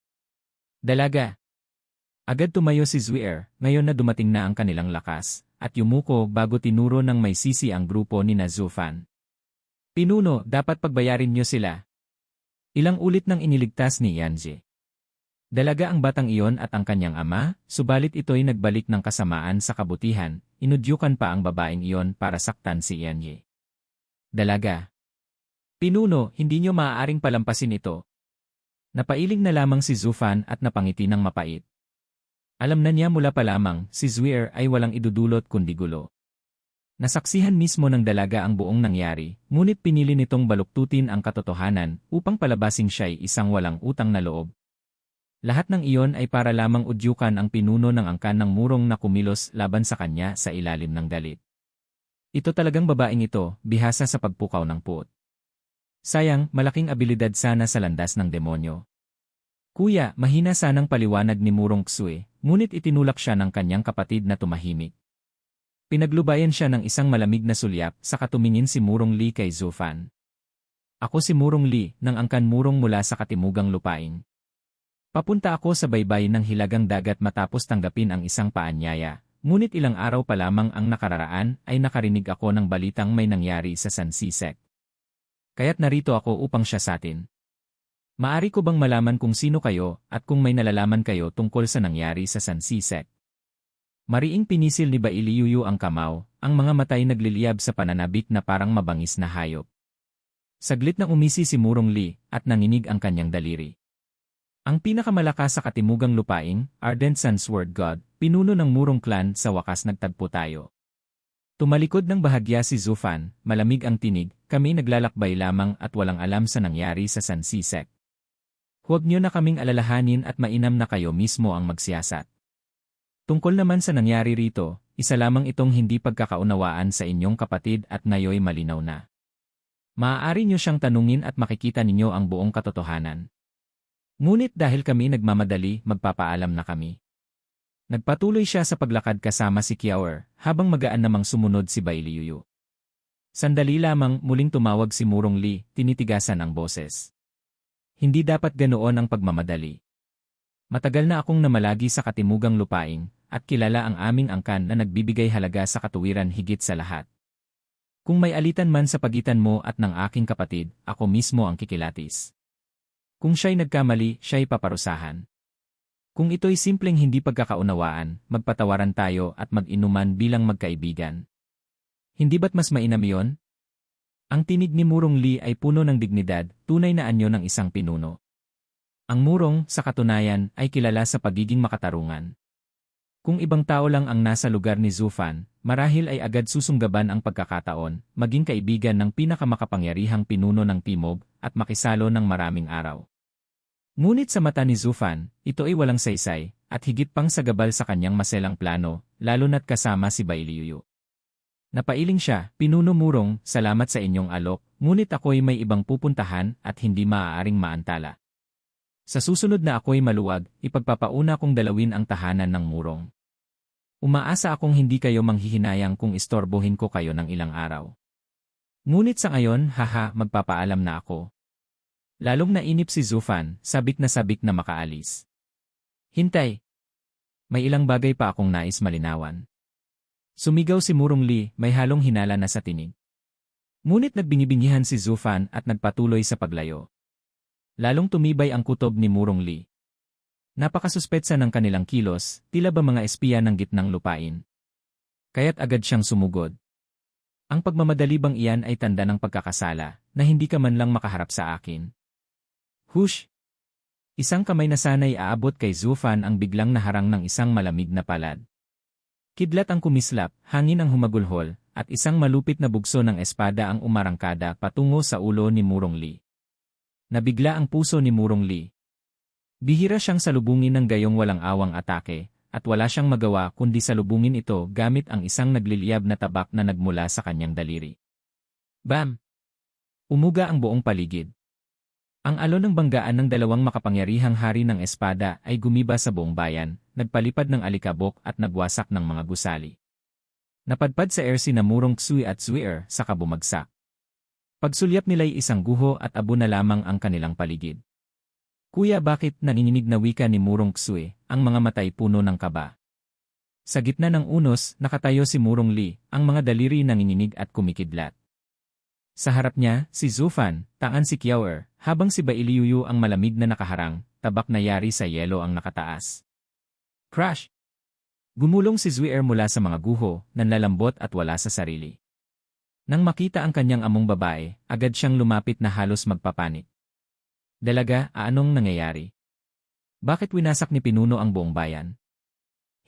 Dalaga. Agad tumayo si Zuier, ngayon na dumating na ang kanilang lakas, at yumuko bago tinuro ng may sisi ang grupo ni Zufan. Pinuno, dapat pagbayarin niyo sila. Ilang ulit nang iniligtas ni Yenye. Dalaga ang batang iyon at ang kanyang ama, subalit ito'y nagbalik ng kasamaan sa kabutihan, inudyukan pa ang babaeng iyon para saktan si Yenye. Dalaga. Pinuno, hindi niyo maaaring palampasin ito. Napailing na lamang si Zufan at napangiti ng mapait. Alam na niya mula pa lamang, si Zuier ay walang idudulot kundi gulo. Nasaksihan mismo ng dalaga ang buong nangyari, ngunit pinili nitong baluktutin ang katotohanan upang palabasing siya'y isang walang utang na loob. Lahat ng iyon ay para lamang udyukan ang pinuno ng angkan ng Murong na kumilos laban sa kanya sa ilalim ng galit. Ito talagang babaeng ito, bihasa sa pagpukaw ng puot. Sayang, malaking abilidad sana sa landas ng demonyo. Kuya, mahina sanang paliwanag ni Murong Ksui, ngunit itinulak siya ng kanyang kapatid na tumahimik. Pinaglubayan siya ng isang malamig na sulyap sa katumingin si Murong Li kay Zufan. Ako si Murong Li, ng angkan Murong mula sa katimugang lupain. Papunta ako sa baybay ng hilagang dagat matapos tanggapin ang isang paanyaya, ngunit ilang araw pa lamang ang nakararaan ay nakarinig ako ng balitang may nangyari sa San Sisek. Kaya't narito ako upang siyasatin. Maari ko bang malaman kung sino kayo at kung may nalalaman kayo tungkol sa nangyari sa San Sisek? Mariing pinisil ni Bailiyuyu ang kamao, ang mga matay nagliliyab sa pananabik na parang mabangis na hayop. Saglit nang umisi si Murong Li at nanginig ang kanyang daliri. Ang pinakamalakas sa katimugang lupain, Ardent Sun Sword God, pinuno ng Murong clan, sa wakas nagtagpo tayo. Tumalikod ng bahagya si Zufan, malamig ang tinig, kami naglalakbay lamang at walang alam sa nangyari sa San Sisek. Huwag niyo na kaming alalahanin at mainam na kayo mismo ang magsiyasat. Tungkol naman sa nangyari rito, isa lamang itong hindi pagkakaunawaan sa inyong kapatid at ngayoy malinaw na. Maaari niyo siyang tanungin at makikita ninyo ang buong katotohanan. Ngunit dahil kami nagmamadali, magpapaalam na kami. Nagpatuloy siya sa paglakad kasama si Kiawer, habang magaan namang sumunod si Bailiyuyu. Sandali lamang muling tumawag si Murong Li, tinitigasan ang boses. Hindi dapat ganoon ang pagmamadali. Matagal na akong namalagi sa katimugang lupain, at kilala ang aming angkan na nagbibigay halaga sa katuwiran higit sa lahat. Kung may alitan man sa pagitan mo at ng aking kapatid, ako mismo ang kikilatis. Kung siya'y nagkamali, siya'y paparusahan. Kung ito'y simpleng hindi pagkakaunawaan, magpatawaran tayo at mag-inuman bilang magkaibigan. Hindi ba't mas mainam yon? Ang tinig ni Murong Li ay puno ng dignidad, tunay na anyo ng isang pinuno. Ang Murong, sa katunayan, ay kilala sa pagiging makatarungan. Kung ibang tao lang ang nasa lugar ni Zufan, marahil ay agad susunggaban ang pagkakataon, maging kaibigan ng pinakamakapangyarihang pinuno ng Timog, at makisalo ng maraming araw. Ngunit sa mata ni Zufan, ito ay walang saysay, at higit pang sagabal sa kanyang maselang plano, lalo na't kasama si Bailiyuyu. Napailing siya, Pinuno Murong, salamat sa inyong alok, ngunit ako'y may ibang pupuntahan at hindi maaaring maantala. Sa susunod na ako'y maluwag, ipagpapauna kong dalawin ang tahanan ng Murong. Umaasa akong hindi kayo manghihinayang kung istorbohin ko kayo ng ilang araw. Ngunit sa ngayon, haha, magpapaalam na ako. Lalong nainip si Zufan, sabik na makaalis. Hintay! May ilang bagay pa akong nais malinawan. Sumigaw si Murong Li, may halong hinala na sa tinig. Ngunit nagbinibingihan si Zufan at nagpatuloy sa paglayo. Lalong tumibay ang kutob ni Murong Li. Napakasuspetsa ng kanilang kilos, tila ba mga espiya ng gitnang lupain. Kaya't agad siyang sumugod. Ang pagmamadali bang iyan ay tanda ng pagkakasala, na hindi ka man lang makaharap sa akin? Hush! Isang kamay na sana'y aabot kay Zufan ang biglang naharang ng isang malamig na palad. Kidlat ang kumislap, hangin ang humagulhol, at isang malupit na bugso ng espada ang umarangkada patungo sa ulo ni Murong Li. Nabigla ang puso ni Murong Li. Bihira siyang salubungin ng gayong walang awang atake, at wala siyang magawa kundi salubungin ito gamit ang isang nagliliyab na tabak na nagmula sa kanyang daliri. Bam! Umuga ang buong paligid. Ang alon ng banggaan ng dalawang makapangyarihang hari ng espada ay gumiba sa buong bayan, nagpalipad ng alikabok at nagwasak ng mga gusali. Napadpad sa air sina Murong Xue at Zuier sa kabumagsak. Pagsulyap nila'y isang guho at abo na lamang ang kanilang paligid. Kuya, bakit? Nanginginig na wika ni Murong Xue, ang mga matay puno ng kaba. Sa gitna ng unos, nakatayo si Murong Li, ang mga daliri nanginginig at kumikidlat. Sa harap niya, si Zufan, tangan si Qiaoer, habang si Bailiuyu ang malamig na nakaharang, tabak na yari sa yelo ang nakataas. Crash! Gumulong si Zuier mula sa mga guho, nanlalambot at wala sa sarili. Nang makita ang kanyang among babae, agad siyang lumapit na halos magpapanik. Dalaga, anong nangyayari? Bakit winasak ni Pinuno ang buong bayan?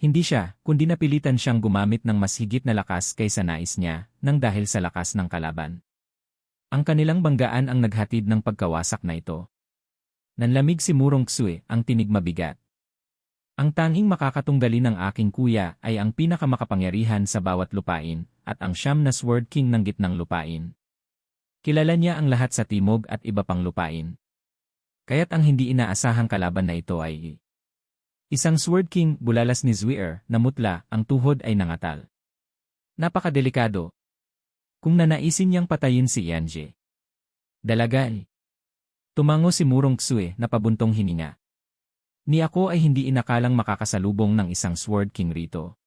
Hindi siya, kundi napilitan siyang gumamit ng mas higit na lakas kaysa nais niya, nang dahil sa lakas ng kalaban. Ang kanilang banggaan ang naghatid ng pagkawasak na ito. Nanlamig si Murong Xue, ang tinig mabigat. Ang tanging makakatunggali ng aking kuya ay ang pinakamakapangyarihan sa bawat lupain, at ang siyam na Sword King ng gitnang lupain. Kilala niya ang lahat sa timog at iba pang lupain. Kaya't ang hindi inaasahang kalaban na ito ay isang Sword King, bulalas ni Zuier, namutla, ang tuhod ay nangatal. Napakadelikado. Kung nanaisin niyang patayin si Yanjie. Dalaga. Tumango si Murong Xue na pabuntong hininga. Ni ako ay hindi inakalang makakasalubong ng isang Sword King rito.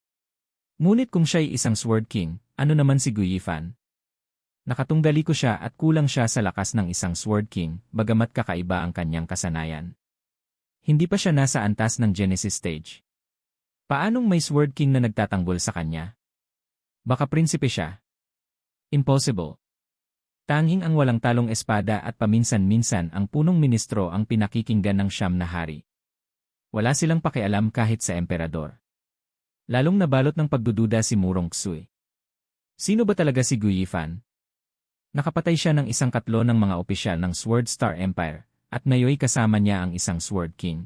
Ngunit kung siya'y isang Sword King, ano naman si Guiyifan? Nakatunggali ko siya at kulang siya sa lakas ng isang Sword King, bagamat kakaiba ang kanyang kasanayan. Hindi pa siya nasa antas ng Genesis stage. Paanong may Sword King na nagtatanggol sa kanya? Baka prinsipe siya. Impossible. Tanging ang walang talong espada at paminsan-minsan ang punong ministro ang pinakikinggan ng siyam na hari. Wala silang pakialam kahit sa emperador. Lalong nabalot ng pagdududa si Murong Xue. Sino ba talaga si Guiyifan? Nakapatay siya ng 1/4 ng mga opisyal ng Sword Star Empire, at ngayoy kasama niya ang isang Sword King.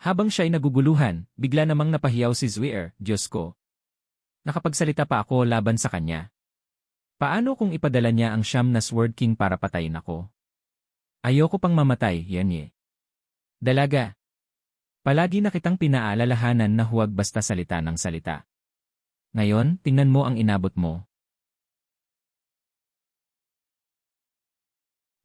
Habang siya'y naguguluhan, bigla namang napahiyaw si Zuier, Diyos ko. Nakapagsalita pa ako laban sa kanya. Paano kung ipadala niya ang siyam na Sword King para patayin ako? Ayoko pang mamatay, Yanjie. Dalaga. Palagi na kitang pinaalalahanan na huwag basta salita ng salita. Ngayon, tingnan mo ang inabot mo.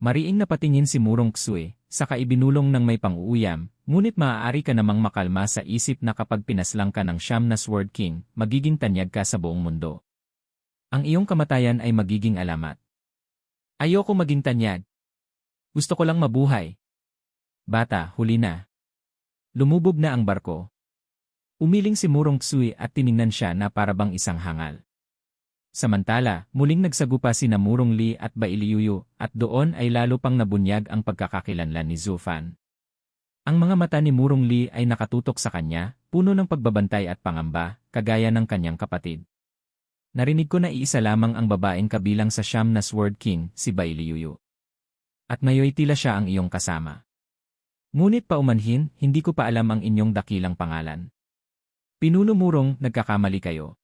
Mariing napatingin si Murong Xue, saka ibinulong ng may pang-uuyam, ngunit maaari ka namang makalma sa isip na kapag pinaslang ka ng siyam na Sword King, magiging tanyag ka sa buong mundo. Ang iyong kamatayan ay magiging alamat. Ayoko maging tanyag. Gusto ko lang mabuhay. Bata, huli na. Lumubog na ang barko. Umiling si Murong Xue at tiningnan siya na parabang isang hangal. Samantala, muling nagsagupa sina Murong Li at Bailiuyu, at doon ay lalo pang nabunyag ang pagkakakilanlan ni Zufan. Ang mga mata ni Murong Li ay nakatutok sa kanya, puno ng pagbabantay at pangamba, kagaya ng kanyang kapatid. Narinig ko na iisa lamang ang babaeng kabilang sa siyam na Sword King, si Bailiuyu. At ngayoy tila siya ang iyong kasama. Ngunit paumanhin, hindi ko pa alam ang inyong dakilang pangalan. Pinuno Murong, nagkakamali kayo.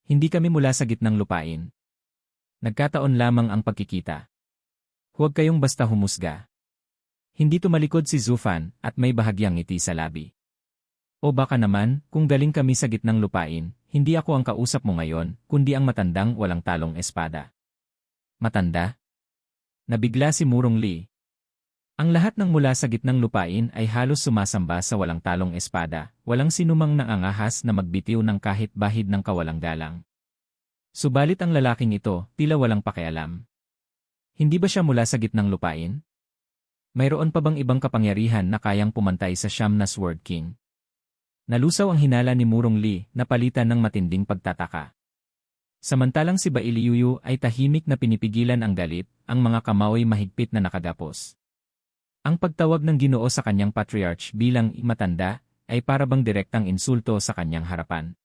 Hindi kami mula sa gitnang lupain. Nagkataon lamang ang pagkikita. Huwag kayong basta humusga. Hindi tumalikod si Zufan at may bahagyang ngiti sa labi. O baka naman, kung galing kami sa gitnang lupain, hindi ako ang kausap mo ngayon, kundi ang matandang walang talong espada. Matanda? Nabigla si Murong Li. Ang lahat ng mula sa gitnang lupain ay halos sumasamba sa walang talong espada, walang sinumang naangahas na magbitiw ng kahit bahid ng kawalang galang. Subalit ang lalaking ito, tila walang pakialam. Hindi ba siya mula sa gitnang lupain? Mayroon pa bang ibang kapangyarihan na kayang pumantay sa siyam na Sword King? Nalusaw ang hinala ni Murong Li, napalitan ng matinding pagtataka. Samantalang si Bailiuyu ay tahimik na pinipigilan ang galit, ang mga kamao ay mahigpit na nakagapos. Ang pagtawag ng Ginoo sa kanyang patriarch bilang matanda ay parabang direktang insulto sa kanyang harapan.